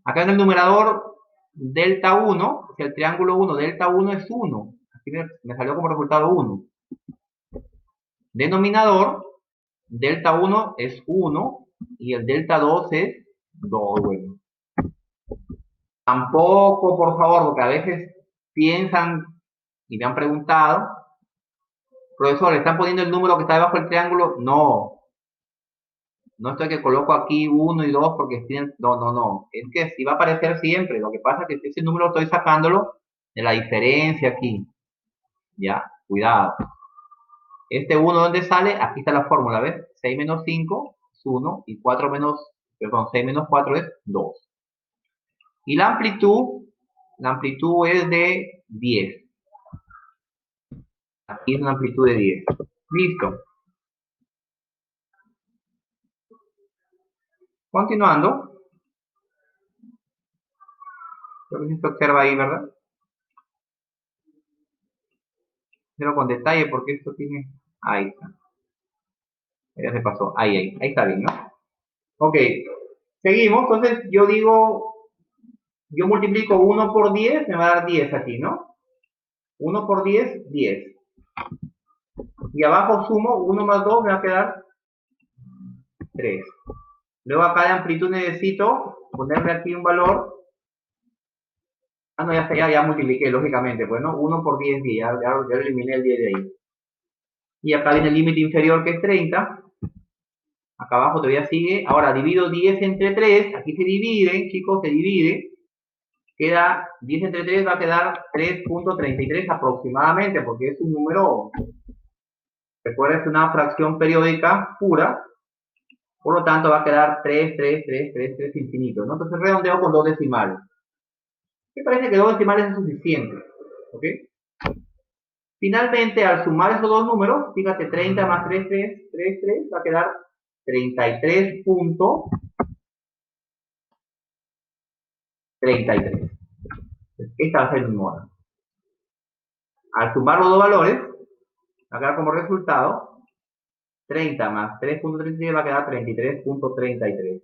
Acá en el numerador, delta 1, o sea, el triángulo 1, delta 1 es 1. Aquí me salió como resultado 1. Denominador, delta 1 es 1 y el delta 2 es 2. Bueno. Tampoco, por favor, porque a veces piensan y me han preguntado, profesor, ¿le están poniendo el número que está debajo del triángulo? No. No estoy que coloco aquí 1 y 2 porque tienen... No, no, no. Es que sí va a aparecer siempre. Lo que pasa es que ese número estoy sacándolo de la diferencia aquí. Ya, cuidado. Este 1, ¿dónde sale? Aquí está la fórmula, ¿ves? 6 menos 5 es 1 y 4 menos... Perdón, 6 menos 4 es 2. Y la amplitud es de 10. Aquí es una amplitud de 10. Listo. Continuando. Creo que se observa ahí, ¿verdad? Pero con detalle porque esto tiene... Ahí está. Ya se pasó. Ahí está bien, ¿no? Ok. Seguimos. Entonces yo digo, yo multiplico 1 por 10, me va a dar 10 aquí, ¿no? 1 por 10, 10. Y abajo sumo 1 más 2, me va a quedar 3. Luego acá de amplitud necesito ponerle aquí un valor. Ah, no, ya está, ya multipliqué, lógicamente. Pues, ¿no? 1 por 10, 10. Ya eliminé el 10 de ahí. Y acá viene el límite inferior que es 30. Acá abajo todavía sigue. Ahora divido 10 entre 3. Aquí se divide, chicos, se divide. Queda 10 entre 3, va a quedar 3.33 aproximadamente, porque es un número, recuerda, es una fracción periódica pura. Por lo tanto, va a quedar 3, 3, 3, 3, 3 infinito, ¿no? Entonces redondeo con 2 decimales. Me parece que 2 decimales es suficiente. ¿Ok? Finalmente, al sumar esos dos números, fíjate, 30 más 3, 3, 3, 3, va a quedar 33.33. Esta va a ser mi moda. Al sumar los dos valores, va a quedar como resultado 30 más 3.33 va a quedar 33.33.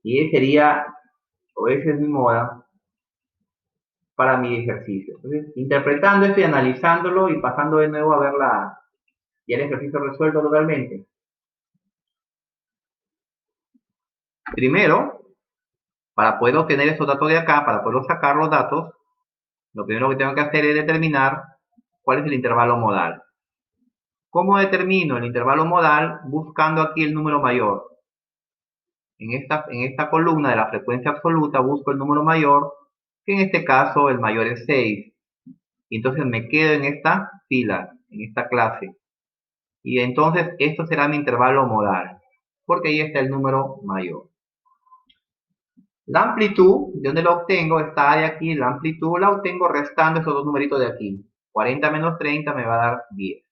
Y ese sería, o esa es mi moda para mi ejercicio. Entonces, interpretando esto y analizándolo y pasando de nuevo a ver ya el ejercicio resuelto totalmente. Primero, para poder obtener estos datos de acá, para poder sacar los datos, lo primero que tengo que hacer es determinar cuál es el intervalo modal. ¿Cómo determino el intervalo modal? Buscando aquí el número mayor. En esta columna de la frecuencia absoluta busco el número mayor, que en este caso el mayor es 6. Y entonces me quedo en esta fila, en esta clase. Y entonces esto será mi intervalo modal, porque ahí está el número mayor. La amplitud, ¿de dónde la obtengo? Está de aquí, la amplitud la obtengo restando esos dos numeritos de aquí. 40 menos 30 me va a dar 10.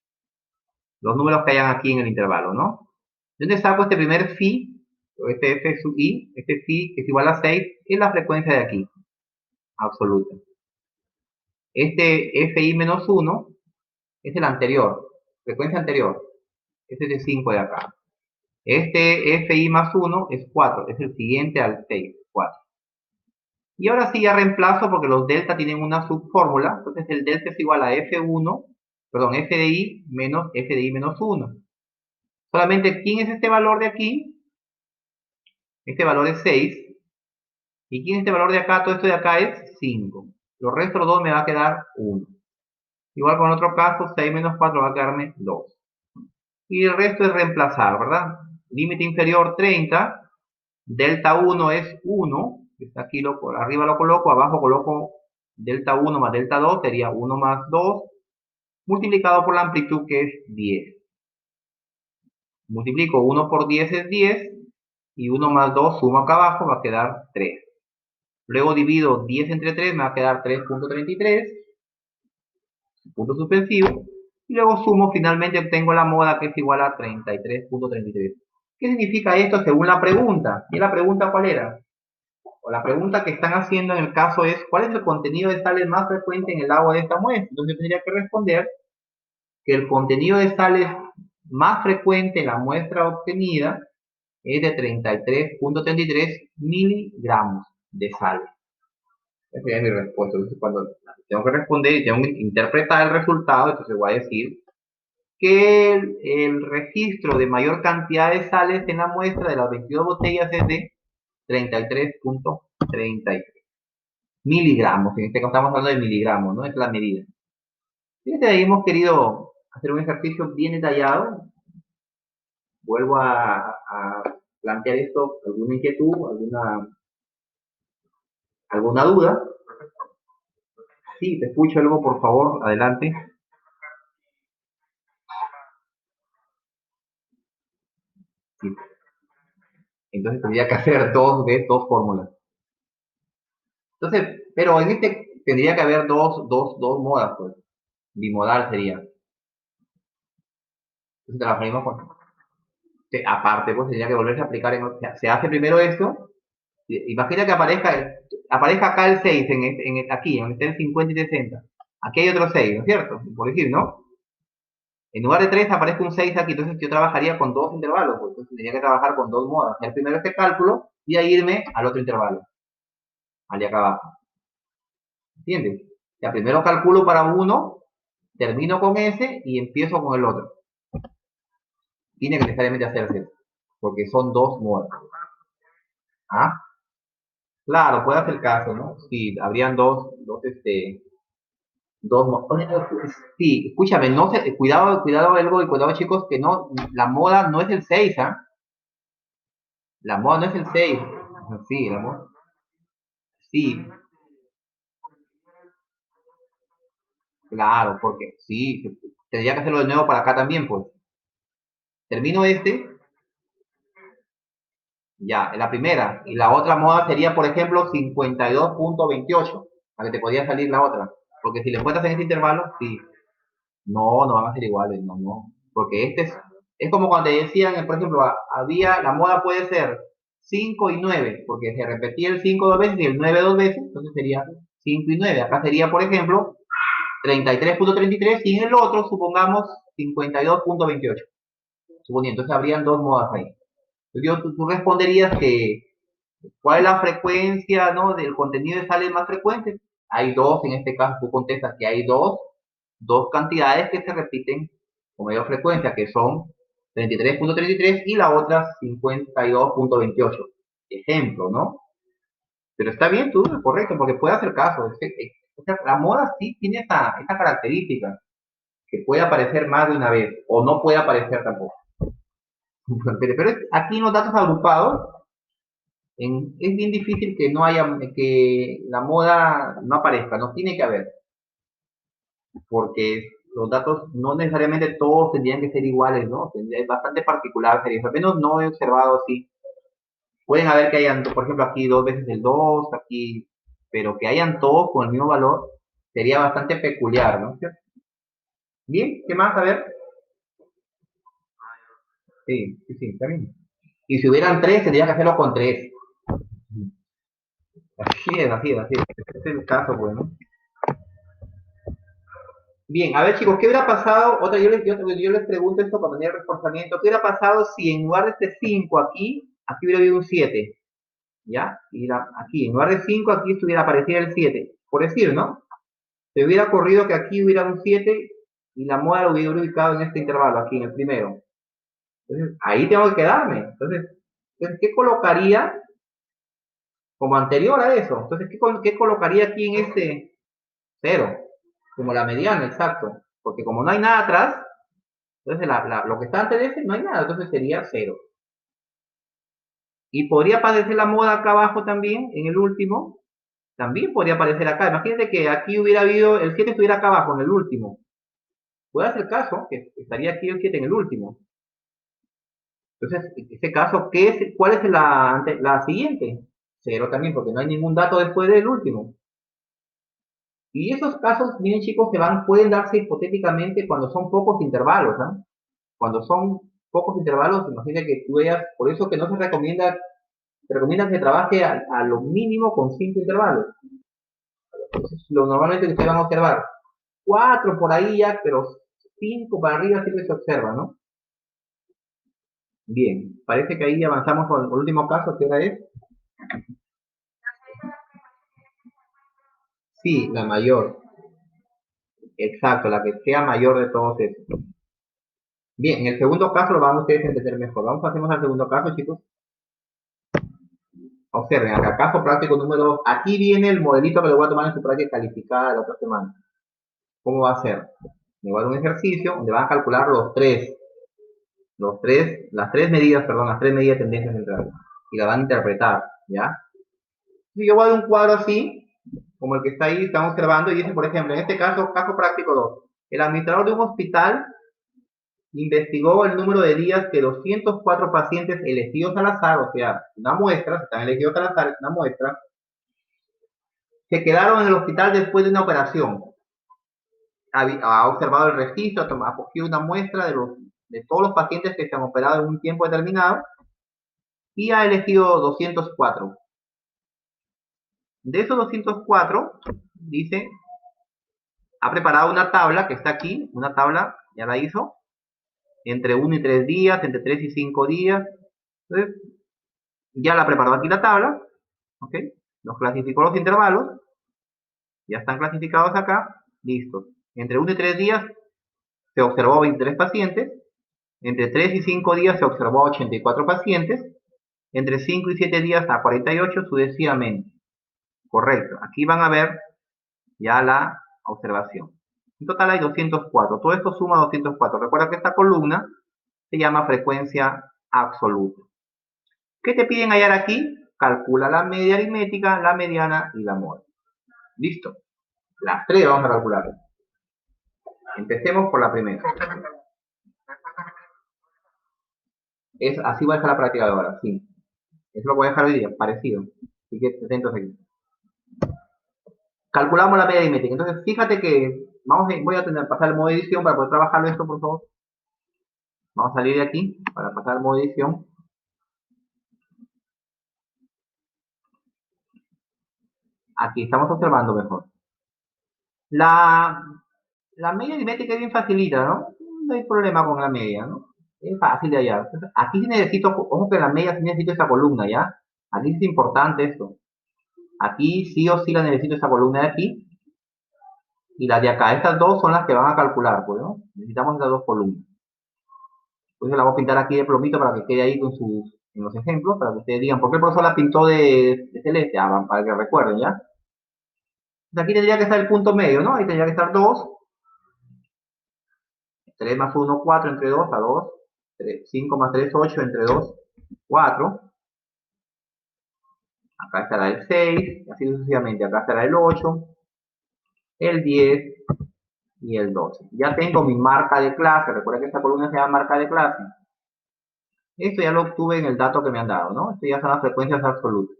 Los números que hayan aquí en el intervalo, ¿no? ¿De dónde saco este primer phi? O este f sub i, este phi que es igual a 6, es la frecuencia de aquí, absoluta. Este fi menos 1 es el anterior, frecuencia anterior. Este es de 5 de acá. Este fi más 1 es 4, es el siguiente al 6, 4. Y ahora sí ya reemplazo porque los delta tienen una subfórmula, entonces el delta es igual a f1, perdón, f de i menos 1. Solamente, ¿quién es este valor de aquí? Este valor es 6. ¿Y quién es este valor de acá? Todo esto de acá es 5. Los restos los 2 me va a quedar 1. Igual con otro caso, 6 menos 4 va a quedarme 2. Y el resto es reemplazar, ¿verdad? Límite inferior 30. Delta 1 es 1. Está aquí, arriba lo coloco, abajo coloco delta 1 más delta 2, sería 1 más 2, multiplicado por la amplitud que es 10. Multiplico 1 por 10 es 10, y 1 más 2 sumo acá abajo, va a quedar 3. Luego divido 10 entre 3, me va a quedar 3.33, punto suspensivo, y luego sumo, finalmente obtengo la moda que es igual a 33.33. ¿Qué significa esto según la pregunta? ¿Y la pregunta cuál era? O la pregunta que están haciendo en el caso es, ¿cuál es el contenido de sales más frecuente en el agua de esta muestra? Entonces yo tendría que responder que el contenido de sales más frecuente en la muestra obtenida es de 33.33 miligramos de sal. Esa es mi respuesta. Entonces, cuando tengo que responder y tengo que interpretar el resultado, entonces voy a decir que el registro de mayor cantidad de sales en la muestra de las 22 botellas es de 33.33 miligramos. En este caso estamos hablando de miligramos, ¿no? Es la medida. Fíjate, ahí hemos querido hacer un ejercicio bien detallado. Vuelvo a plantear esto, alguna inquietud, alguna duda. Sí, te escucho algo, por favor, adelante. Sí. Entonces tendría que hacer dos fórmulas. Entonces, pero en este tendría que haber dos modas, pues. Bimodal sería. Entonces trabajaríamos con. Aparte, pues tendría que volverse a aplicar o sea, se hace primero esto. Imagina que aparezca acá el 6 aquí, donde está el 50 y 60. Aquí hay otro 6, ¿no es cierto? Por decir, ¿no? En lugar de 3 aparece un 6 aquí, entonces yo trabajaría con dos intervalos, pues, entonces tendría que trabajar con dos modas. Hacer primero este cálculo y ahí irme al otro intervalo, al de acá abajo. ¿Entiendes? Ya primero calculo para uno, termino con ese y empiezo con el otro. Tiene que necesariamente hacerse, porque son dos modas. ¿Ah? Claro, puede hacer caso, ¿no? Sí, habrían oye, sí, escúchame, no sé, cuidado algo y cuidado chicos, que no, la moda no es el 6, ¿ah? La moda no es el 6. Sí, la moda, sí, claro, porque sí, tendría que hacerlo de nuevo para acá también, pues. Termino ya, la primera, y la otra moda sería, por ejemplo, 52.28, para que te podía salir la otra. Porque si le encuentras en este intervalo, sí, no van a ser iguales, no. Porque es como cuando te decían, por ejemplo, la moda puede ser 5 y 9 porque se repetía el 5 dos veces y el 9 dos veces, entonces sería 5 y 9. Acá sería, por ejemplo, 33.33 y en el otro, supongamos, 52.28. Suponiendo, entonces habrían dos modas ahí. Entonces, tú responderías que, ¿cuál es la frecuencia, ¿no? Del contenido de sales más frecuente? Hay dos, en este caso tú contestas que hay dos cantidades que se repiten con mayor frecuencia, que son 33.33 y la otra 52.28. Ejemplo, ¿no? Pero está bien, tú, correcto, porque puede hacer caso. O sea, la moda sí tiene esta característica, que puede aparecer más de una vez, o no puede aparecer tampoco. Pero aquí en los datos agrupados, es bien difícil que la moda no aparezca, no tiene que haber. Porque los datos no necesariamente todos tendrían que ser iguales, ¿no? Es bastante particular hacer eso. Al menos no he observado así. Pueden haber que hayan, por ejemplo, aquí dos veces el 2 aquí, pero que hayan todos con el mismo valor sería bastante peculiar, ¿no? Bien, ¿qué más? A ver. Sí, sí, sí, está bien. Y si hubieran tres, tendría que hacerlo con tres. Así es. Ese es el caso, bueno. Bien, a ver chicos, ¿qué hubiera pasado? Yo les pregunto esto para tener reforzamiento. ¿Qué hubiera pasado si en lugar de este 5 aquí hubiera habido un 7? ¿Ya? Y aquí, en lugar de 5 aquí estuviera apareciera el 7. Por decir, ¿no? Se hubiera ocurrido que aquí hubiera un 7 y la moda lo hubiera ubicado en este intervalo, aquí en el primero. Entonces, ahí tengo que quedarme. Entonces, ¿qué colocaría como anterior a eso? Entonces, ¿qué colocaría aquí en este 0? Como la mediana, exacto. Porque como no hay nada atrás, entonces lo que está antes de ese no hay nada, entonces sería 0. Y podría aparecer la moda acá abajo también, en el último. También podría aparecer acá. Imagínate que aquí hubiera habido, el 7 estuviera acá abajo, en el último. Puede ser caso que estaría aquí el 7 en el último. Entonces, en este caso, ¿cuál es la siguiente? 0 también, porque no hay ningún dato después del último. Y esos casos, miren chicos, pueden darse hipotéticamente cuando son pocos intervalos, ¿no? Cuando son pocos intervalos, imagínate que tú veas, por eso que no se recomienda que trabaje a lo mínimo con 5 intervalos. Entonces, lo normalmente que ustedes van a observar, 4 por ahí ya, pero 5 para arriba siempre se observa, ¿no? Bien, parece que ahí avanzamos con el último caso, que era es, sí, la mayor, exacto, la que sea mayor de todos estos. Bien, en el segundo caso lo van ustedes a entender mejor. Vamos a hacernos al segundo caso, chicos. Observen, acá caso práctico número 2. Aquí viene el modelito que le voy a tomar en su práctica calificada la otra semana. ¿Cómo va a ser? Me voy a dar un ejercicio donde van a calcular las tres medidas, perdón, las tres medidas de tendencia central. Y la van a interpretar, ¿ya? Si yo voy a dar un cuadro así, como el que está ahí, estamos observando, y dice, por ejemplo, en este caso, caso práctico 2. El administrador de un hospital investigó el número de días que 204 pacientes elegidos al azar, o sea, una muestra, están elegidos al azar, es una muestra, se quedaron en el hospital después de una operación. Ha observado el registro, ha cogido una muestra de todos los pacientes que se han operado en un tiempo determinado y ha elegido 204. De esos 204, dice, ha preparado una tabla que está aquí, una tabla, ya la hizo, entre 1 y 3 días, entre 3 y 5 días. Entonces, ya la preparó aquí la tabla, ¿ok? Nos clasificó los intervalos, ya están clasificados acá, listo. Entre 1 y 3 días se observó 23 pacientes, entre 3 y 5 días se observó 84 pacientes, entre 5 y 7 días a 48 sucesivamente. Correcto, aquí van a ver ya la observación. En total hay 204, todo esto suma 204. Recuerda que esta columna se llama frecuencia absoluta. ¿Qué te piden hallar aquí? Calcula la media aritmética, la mediana y la moda. Listo. Las tres vamos a calcular. Empecemos por la primera. Así va a estar la práctica de ahora, sí. Eso lo voy a dejar hoy día, parecido. Así que atentos aquí. Calculamos la media aritmética. Entonces, fíjate que voy a pasar el modo edición para poder trabajarlo esto, por favor. Vamos a salir de aquí para pasar al modo edición. Aquí estamos observando mejor. La, la media aritmética es bien facilita, ¿no? No hay problema con la media, ¿no? Es fácil de hallar. Entonces, aquí sí necesito, ojo que la media sí necesito esta columna, ¿ya? Aquí sí es importante esto. Aquí sí o sí la necesito esta columna de aquí. Y las de acá, estas dos son las que van a calcular, pues, ¿no? Necesitamos estas dos columnas. Entonces la voy a pintar aquí de plomito para que quede ahí en los ejemplos, para que ustedes digan, ¿por qué el profesor la pintó de celeste? Para que recuerden, ¿ya? Entonces aquí tendría que estar el punto medio, ¿no? Ahí tendría que estar 2, 3 más 1, 4 entre 2 a 2, 5 más 3, 8 entre 2, 4. Acá estará el 6, así sucesivamente. Acá estará el 8, el 10 y el 12. Ya tengo mi marca de clase. Recuerda que esta columna se llama marca de clase. Esto ya lo obtuve en el dato que me han dado, ¿no? Esto ya son las frecuencias absolutas.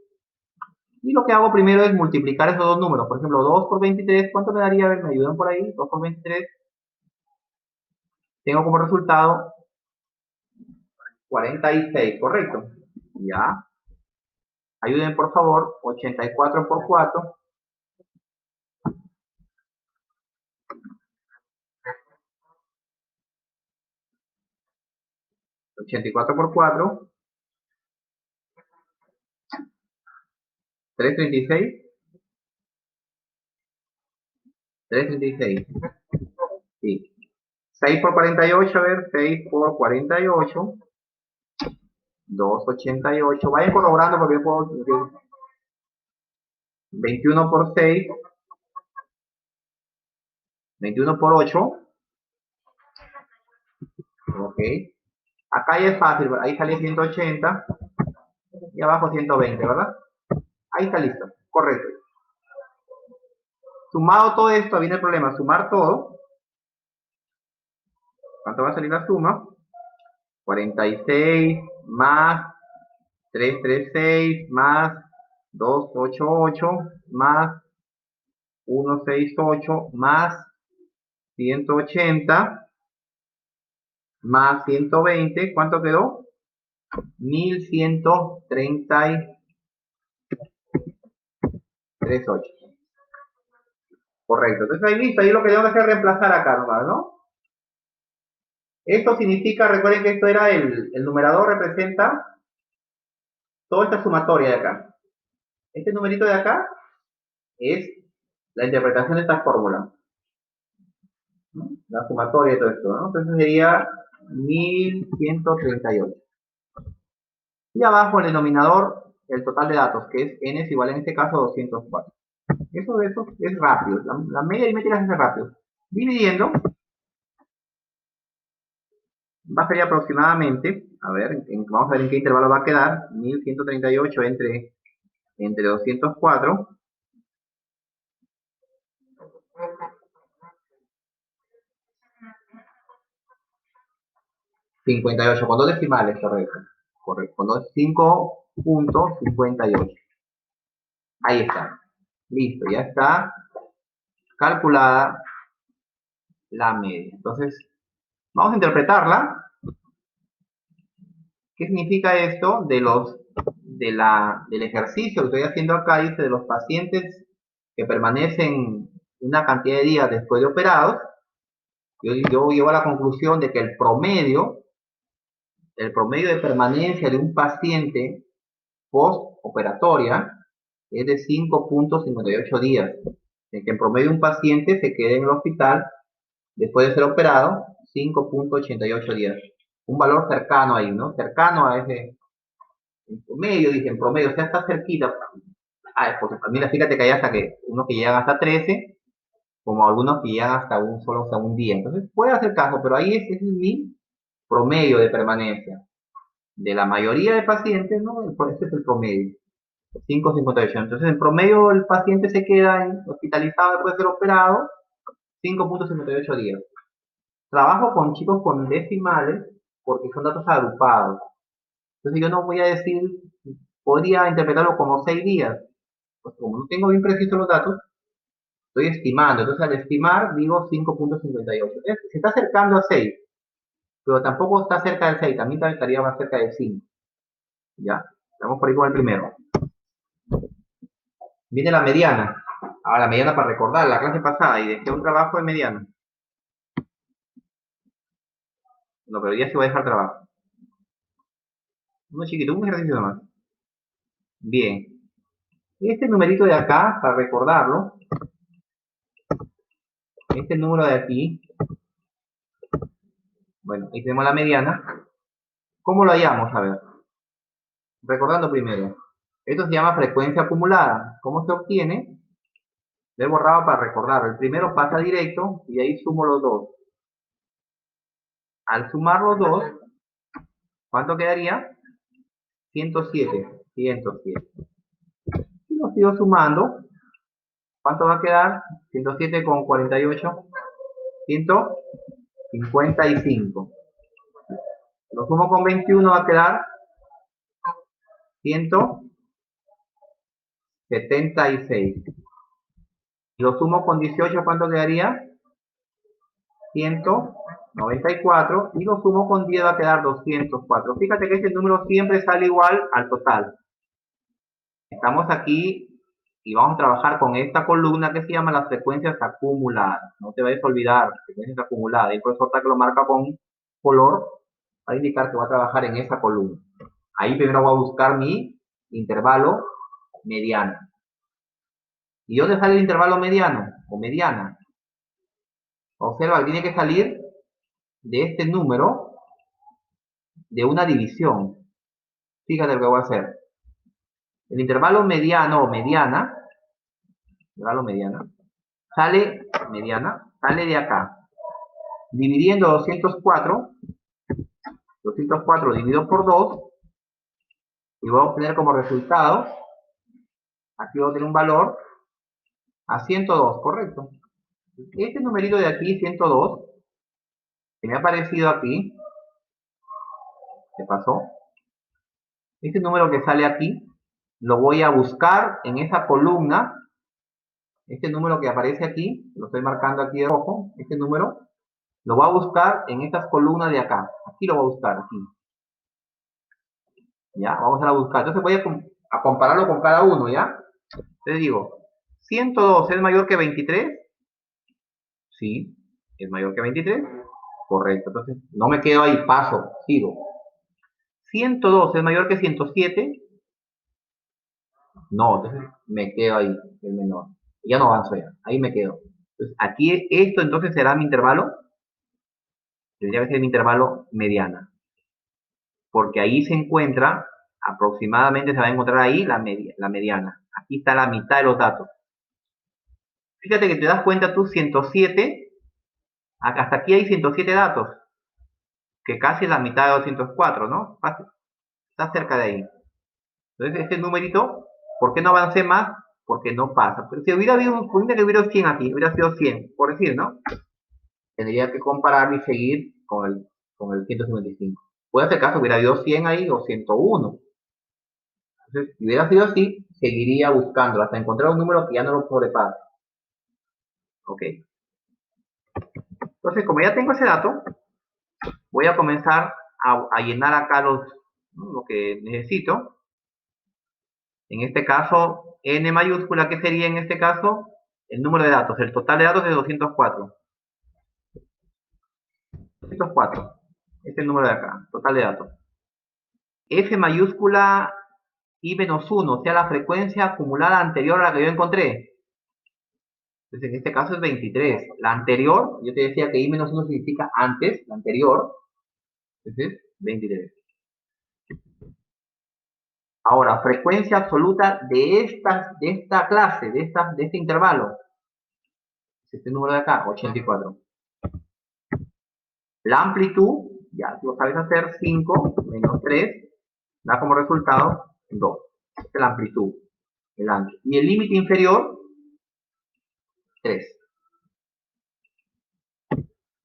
Y lo que hago primero es multiplicar esos dos números. Por ejemplo, 2 por 23, ¿cuánto me daría? A ver, ¿me ayudan por ahí? 2 por 23. Tengo como resultado 46, ¿correcto? Ya. Ayuden, por favor. 84 por 4. 84 por 4, 336, 336, sí. 6 por 48, a ver, 6 por 48, 288. Vayan colaborando porque yo puedo. 21 por 6, 21 por 8, ok. Acá ya es fácil, ahí sale 180 y abajo 120, ¿verdad? Ahí está listo, correcto. Sumado todo esto, viene el problema, sumar todo. ¿Cuánto va a salir la suma? 46 más 336 más 288 más 168 más 180 más 120, ¿cuánto quedó? 1138. Correcto. Entonces ahí listo, ahí lo que tengo que hacer es reemplazar acá nomás, ¿no? Esto significa, recuerden que esto era el numerador representa toda esta sumatoria de acá. Este numerito de acá es la interpretación de esta fórmula, ¿no? La sumatoria de todo esto, ¿no? Entonces sería 1138. Y abajo el denominador, el total de datos, que es n es igual en este caso a 204. Eso es rápido, la media aritmética se hace rápido. Dividiendo, va a ser aproximadamente, a ver, vamos a ver en qué intervalo va a quedar, 1138 entre 204, 58, con dos decimales, correcto. Correcto, con 5.58. Ahí está. Listo, ya está calculada la media. Entonces, vamos a interpretarla. ¿Qué significa esto? Del ejercicio que estoy haciendo acá, dice de los pacientes que permanecen una cantidad de días después de operados. Yo llego a la conclusión de que el promedio de permanencia de un paciente postoperatoria es de 5.58 días. En que en promedio un paciente se quede en el hospital después de ser operado 5.88 días. Un valor cercano ahí, ¿no? Cercano a ese, en promedio, dice, en promedio, o sea, está cerquita. Porque también fíjate que hay hasta que unos que llegan hasta 13, como algunos que llegan hasta un día. Entonces puede hacer caso, pero ahí es mi promedio de permanencia. De la mayoría de pacientes, ¿no? Ese es el promedio. 5.58. Entonces, en promedio, el paciente se queda hospitalizado después de ser operado 5.58 días. Trabajo con chicos con decimales porque son datos agrupados. Entonces, yo no voy a decir, podría interpretarlo como 6 días. Pues como no tengo bien precisos los datos, estoy estimando. Entonces, al estimar, digo 5.58. Se está acercando a 6, pero tampoco está cerca del 6. También estaría más cerca del 5. ¿Ya? Estamos por ahí con el primero. Viene la mediana. Ahora, la mediana para recordar, la clase pasada, y dejé un trabajo de mediana. No, pero ya se va a dejar trabajo. Uno chiquito, un ejercicio nomás. Bien. Este numerito de acá, para recordarlo, este número de aquí, bueno, ahí tenemos la mediana. ¿Cómo lo hallamos? A ver, recordando primero. Esto se llama frecuencia acumulada. ¿Cómo se obtiene? Lo he borrado para recordarlo. El primero pasa directo y ahí sumo los dos. Al sumar los dos, ¿cuánto quedaría? 107. 107. Y lo sigo sumando. ¿Cuánto va a quedar? 107 con 48. 155. Lo sumo con 21, va a quedar 176. Y lo sumo con 18, ¿cuánto quedaría? 194. Y lo sumo con 10, va a quedar 204. Fíjate que este número siempre sale igual al total. Estamos aquí y vamos a trabajar con esta columna que se llama las frecuencias acumuladas. No te vayas a olvidar, frecuencias acumuladas. Y el profesor está que lo marca con color va a indicar que va a trabajar en esa columna. Ahí primero voy a buscar mi intervalo mediano. ¿Y dónde sale el intervalo mediano o mediana? Observa, tiene que salir de este número de una división. Fíjate lo que voy a hacer. El intervalo mediano o mediana, sale de acá. Dividiendo 204 dividido por 2, y voy a obtener como resultado, aquí voy a tener un valor a 102, correcto. Este numerito de aquí, 102, que me ha aparecido aquí, ¿qué pasó? Este número que sale aquí, lo voy a buscar en esa columna. Este número que aparece aquí, lo estoy marcando aquí de rojo, este número, lo voy a buscar en estas columnas de acá. Aquí lo voy a buscar, aquí. ¿Ya? Vamos a buscar. Entonces voy a compararlo con cada uno, ¿ya? Entonces digo, 102 es mayor que 23. Sí, es mayor que 23. Correcto. Entonces no me quedo ahí, paso, sigo. 102 es mayor que 107. No, entonces me quedo ahí, el menor. Ya no avanzo ya, ahí me quedo. Entonces aquí esto entonces será mi intervalo. Tendría que ser mi intervalo mediana. Porque ahí se encuentra, aproximadamente se va a encontrar ahí la mediana. Aquí está la mitad de los datos. Fíjate que te das cuenta tú, 107, hasta aquí hay 107 datos, que casi es la mitad de 204, ¿no? Está cerca de ahí. Entonces este numerito, ¿por qué no avancé más? Porque no pasa. Pero si hubiera habido que hubiera 100 aquí, hubiera sido 100, por decir, ¿no? Tendría que comparar y seguir con el 155. Puede ser caso, hubiera habido 100 ahí o 101. Entonces, si hubiera sido así, seguiría buscando hasta encontrar un número que ya no lo sobrepase. Ok. Entonces, como ya tengo ese dato, voy a comenzar a llenar acá lo que necesito. En este caso, n mayúscula, ¿qué sería en este caso? El número de datos. El total de datos es 204. 204. Este es el número de acá, total de datos. F mayúscula I-1, o sea, la frecuencia acumulada anterior a la que yo encontré. Entonces, en este caso es 23. La anterior, yo te decía que I-1 significa antes, la anterior. Entonces, 23. Ahora, frecuencia absoluta de esta clase, de este intervalo. Este número de acá, 84. La amplitud, ya lo sabes hacer, 5 menos 3, da como resultado 2. Esta es la amplitud, el ancho. Y el límite inferior, 3.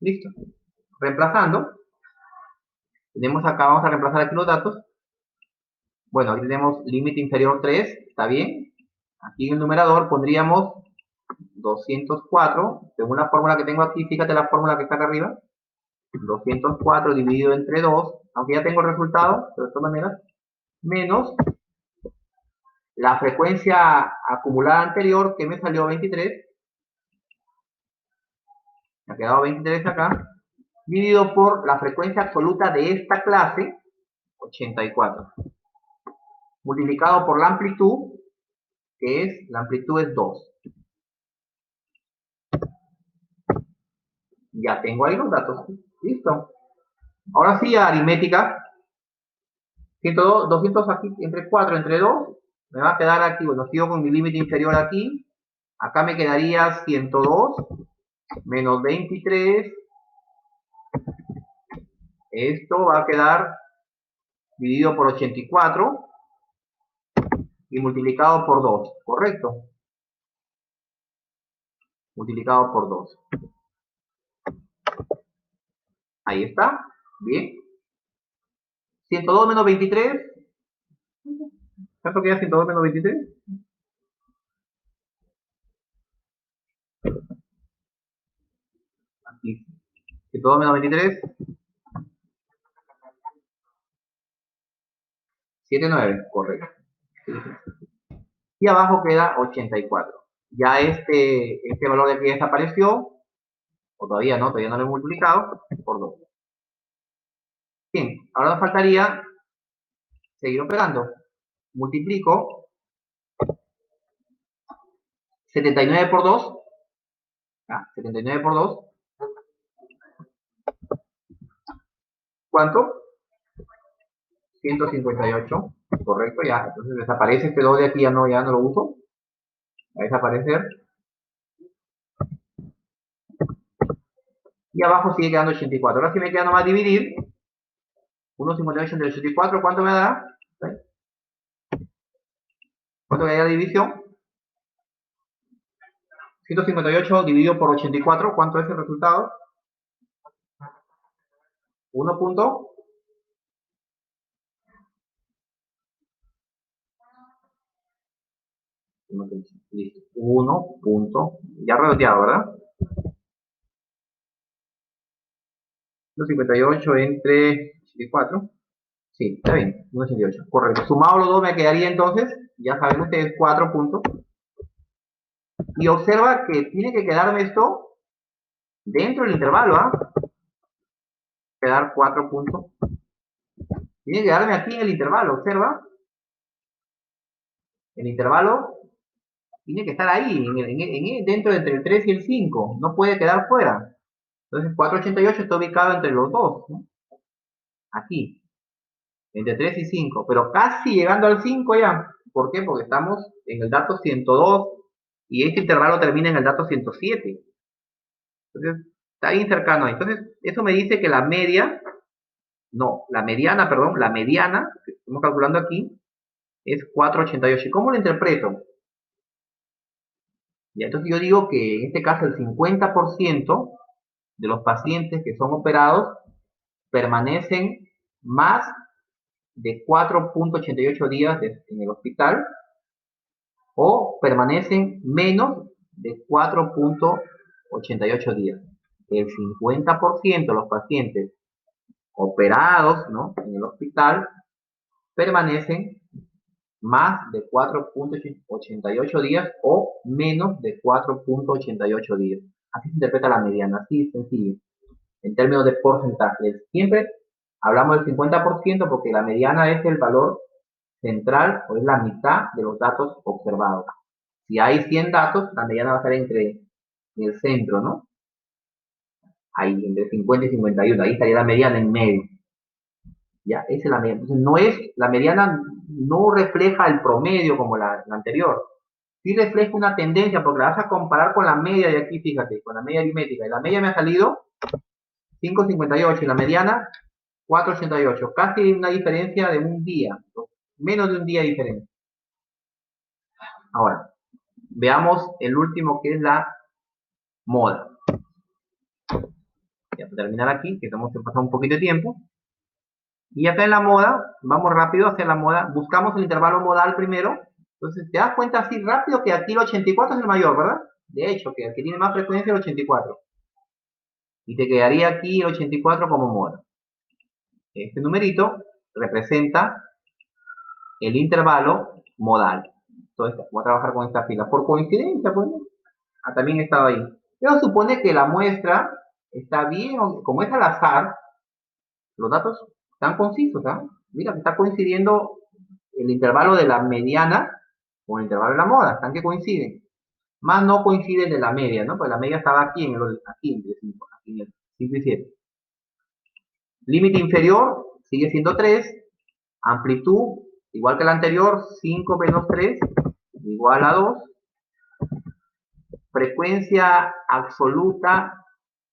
Listo. Reemplazando, tenemos acá, vamos a reemplazar aquí los datos. Bueno, aquí tenemos límite inferior 3, está bien. Aquí en el numerador pondríamos 204, según la fórmula que tengo aquí, fíjate la fórmula que está acá arriba. 204 dividido entre 2, aunque ya tengo el resultado, pero de todas maneras, menos la frecuencia acumulada anterior, que me salió 23, me ha quedado 23 acá, dividido por la frecuencia absoluta de esta clase, 84, multiplicado por la amplitud, la amplitud es 2. Ya tengo ahí los datos. Listo. Ahora sí, aritmética. 102, 200 aquí, entre 4, entre 2. Me va a quedar aquí, bueno, sigo con mi límite inferior aquí. Acá me quedaría 102 menos 23. Esto va a quedar dividido por 84 y multiplicado por 2, ¿correcto? Multiplicado por 2. Ahí está. Bien. 102 menos 23. ¿Cuánto queda 102 menos 23? Aquí. 102 menos 23. 79, correcto. Y abajo queda 84. Ya este valor de aquí desapareció, o todavía no lo he multiplicado, por 2. Bien, ahora nos faltaría seguir operando. Multiplico 79 por 2. 79 por 2. ¿Cuánto? 158. Correcto, ya. Entonces desaparece este 2 de aquí, ya no lo uso. Va a desaparecer. Y abajo sigue quedando 84. Ahora sí me queda nomás dividir. 1,58 entre 84, ¿cuánto me da? ¿Cuánto me da la división? 158 dividido por 84, ¿cuánto es el resultado? 1 punto. Listo. 1 punto. Ya redondeado, ¿verdad? 158 entre 84. Sí, está bien. 1,88. Correcto. Sumado los dos me quedaría entonces, ya saben ustedes, 4 puntos. Y observa que tiene que quedarme esto dentro del intervalo, ¿ah? Quedar 4 puntos. Tiene que quedarme aquí en el intervalo, observa. El intervalo tiene que estar ahí, dentro de entre el 3 y el 5. No puede quedar fuera. Entonces 4,88 está ubicado entre los dos, ¿no? Aquí, entre 3 y 5, pero casi llegando al 5 ya. ¿Por qué? Porque estamos en el dato 102 y este intervalo termina en el dato 107. Entonces, está ahí cercano. Entonces, eso me dice que la media, no, la mediana, perdón, la mediana, que estamos calculando aquí, es 4,88. ¿Y cómo lo interpreto? Y entonces yo digo que en este caso el 50% de los pacientes que son operados permanecen más de 4,88 días en el hospital o permanecen menos de 4,88 días. El 50% de los pacientes operados, ¿no?, en el hospital permanecen más de 4,88 días o menos de 4,88 días. Así se interpreta la mediana, así sencillo, en términos de porcentajes. Siempre hablamos del 50% porque la mediana es el valor central o es la mitad de los datos observados. Si hay 100 datos, la mediana va a estar en el centro, ¿no? Ahí, entre 50 y 51, ahí estaría la mediana en medio. Ya, esa es la mediana. Entonces, la mediana no refleja el promedio como la anterior. Sí refleja una tendencia, porque la vas a comparar con la media de aquí, fíjate, con la media aritmética. Y la media me ha salido 5,58 y la mediana 4,88. Casi una diferencia de un día, menos de un día de diferencia. Ahora, veamos el último que es la moda. Ya para terminar aquí, que tenemos que pasar un poquito de tiempo. Y acá en la moda, vamos rápido hacia la moda, buscamos el intervalo modal primero. Entonces, te das cuenta así rápido que aquí el 84 es el mayor, ¿verdad? De hecho, que el que tiene más frecuencia es el 84. Y te quedaría aquí el 84 como moda. Este numerito representa el intervalo modal. Entonces, voy a trabajar con esta fila. Por coincidencia, pues, también estaba ahí. Pero supone que la muestra está bien, como es al azar, los datos están concisos, ¿ah? Mira, que está coincidiendo el intervalo de la mediana con el intervalo de la moda, están que coinciden. Más no coinciden de la media, ¿no? Pues la media estaba aquí, aquí entre 5, aquí en el 5 y 7. Límite inferior sigue siendo 3. Amplitud, igual que la anterior, 5 menos 3, igual a 2. Frecuencia absoluta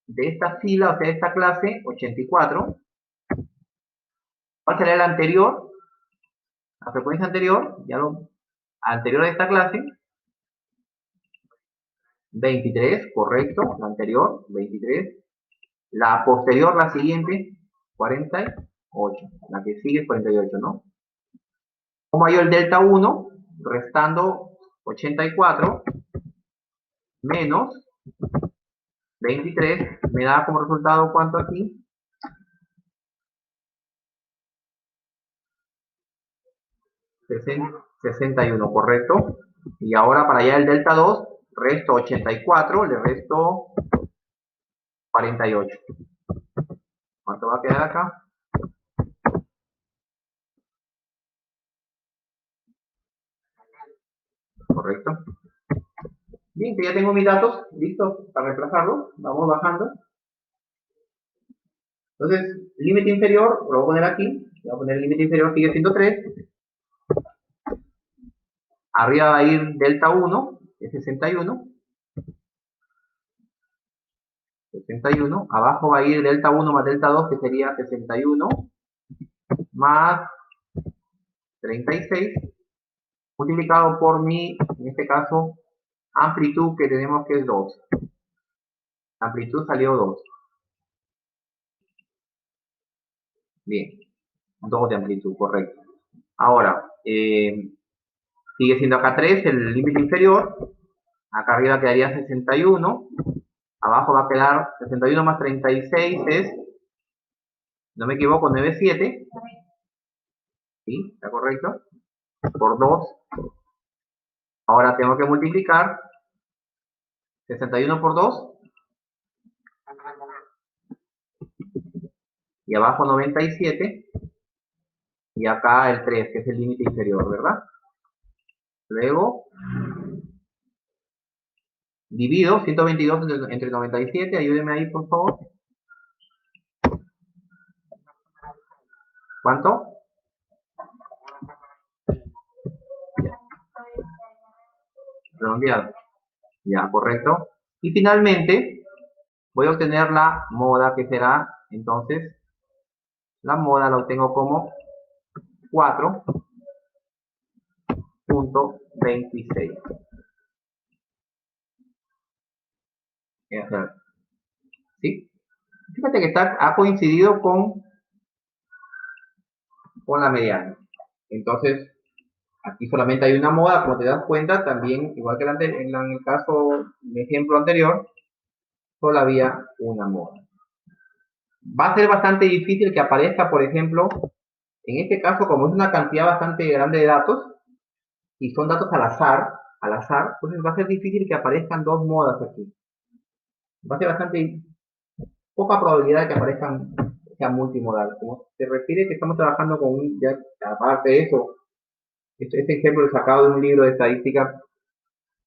de esta fila, o sea, de esta clase, 84. ¿Cuál será la anterior? La frecuencia anterior, anterior a esta clase, 23, correcto, la anterior, 23. La posterior, la siguiente, 48. La que sigue es 48, ¿no? Como hay el delta 1, restando 84 menos 23, me da como resultado ¿cuánto aquí? 61, correcto. Y ahora para allá el delta 2, resto 84, le resto 48. ¿Cuánto va a quedar acá? correcto. Bien, que ya tengo mis datos listos para reemplazarlos. Vamos bajando. Entonces, límite inferior, lo voy a poner aquí. Voy a poner el límite inferior, sigue siendo 3. Arriba va a ir delta 1, es 61. 61. Abajo va a ir delta 1 más delta 2, que sería 61, más 36, multiplicado por mi, en este caso, amplitud que tenemos que es 2. Amplitud salió 2. Bien, 2 de amplitud, correcto. Ahora, sigue siendo acá 3 el límite inferior. Acá arriba quedaría 61. Abajo va a quedar 61 más 36 es, no me equivoco, 97. ¿Sí? ¿Está correcto? Por 2. Ahora tengo que multiplicar 61 por 2. Y abajo 97. Y acá el 3, que es el límite inferior, ¿verdad? Luego, divido 122 entre 97. Ayúdenme ahí, por favor. ¿Cuánto? Redondeado. Ya, correcto. Y finalmente, voy a obtener la moda, que será, entonces, la moda la obtengo como 4.26. ¿Sí? Fíjate que ha coincidido con la mediana. Entonces, aquí solamente hay una moda, como te das cuenta, también, igual que en el caso, mi ejemplo anterior, solo había una moda. Va a ser bastante difícil que aparezca, por ejemplo, en este caso, como es una cantidad bastante grande de datos, y son datos al azar, entonces va a ser difícil que aparezcan dos modas aquí. Va a ser bastante poca probabilidad de que aparezcan, sea multimodal. Como se refiere que estamos trabajando con ya aparte de eso, este ejemplo es sacado de un libro de estadística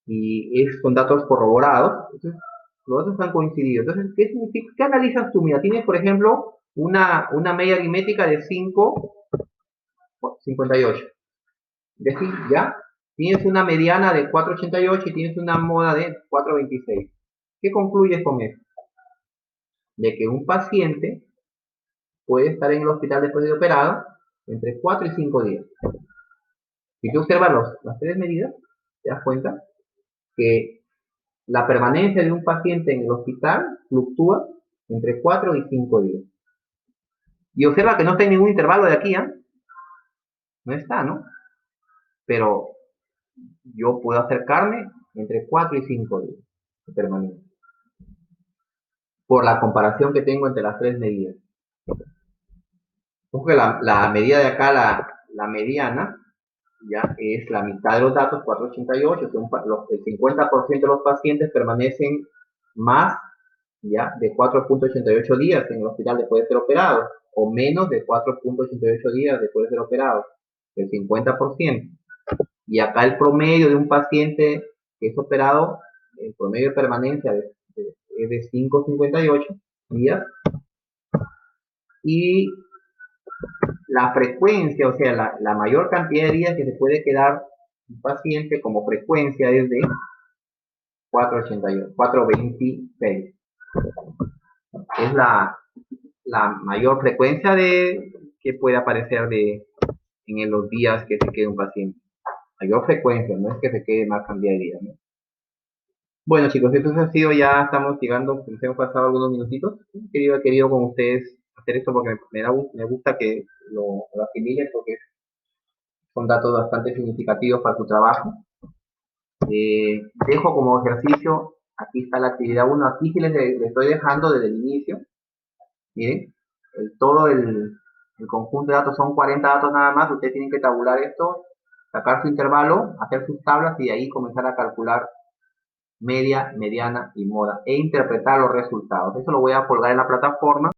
y es con datos corroborados. Entonces, los datos han coincidido. Entonces, ¿qué significa? ¿Qué analizas tú? Mira, tienes, por ejemplo, una media aritmética de 5,58. Decir, ¿ya? Tienes una mediana de 4,88 y tienes una moda de 4,26. ¿Qué concluyes con eso? De que un paciente puede estar en el hospital después de operado entre 4 y 5 días. Si tú observas las tres medidas, te das cuenta que la permanencia de un paciente en el hospital fluctúa entre 4 y 5 días. Y observa que no está en ningún intervalo de aquí, ¿eh? No está, ¿no? Pero yo puedo acercarme entre 4 y 5 días de permanencia. Por la comparación que tengo entre las tres medidas. Ojo que la medida de acá, la mediana, ya es la mitad de los datos, 4,88. El 50% de los pacientes permanecen más ya de 4,88 días en el hospital después de ser operados, o menos de 4,88 días después de ser operados, el 50%. Y acá el promedio de un paciente que es operado, el promedio de permanencia es de 5,58 días. Y la frecuencia, o sea, la mayor cantidad de días que se puede quedar un paciente como frecuencia es de 4,88, 4,26. Es la mayor frecuencia que puede aparecer en los días que se quede un paciente. Mayor frecuencia, no es que se quede más cantidad de días, ¿no? Bueno, chicos, entonces ha sido, ya estamos llegando, nos hemos pasado algunos minutitos. He querido con ustedes hacer esto porque me gusta que lo asimilen, porque son datos bastante significativos para tu trabajo. Dejo como ejercicio, aquí está la actividad 1, aquí sí les estoy dejando desde el inicio. Miren, todo el conjunto de datos son 40 datos nada más. Ustedes tienen que tabular esto, sacar su intervalo, hacer sus tablas y de ahí comenzar a calcular media, mediana y moda e interpretar los resultados. Eso lo voy a colgar en la plataforma.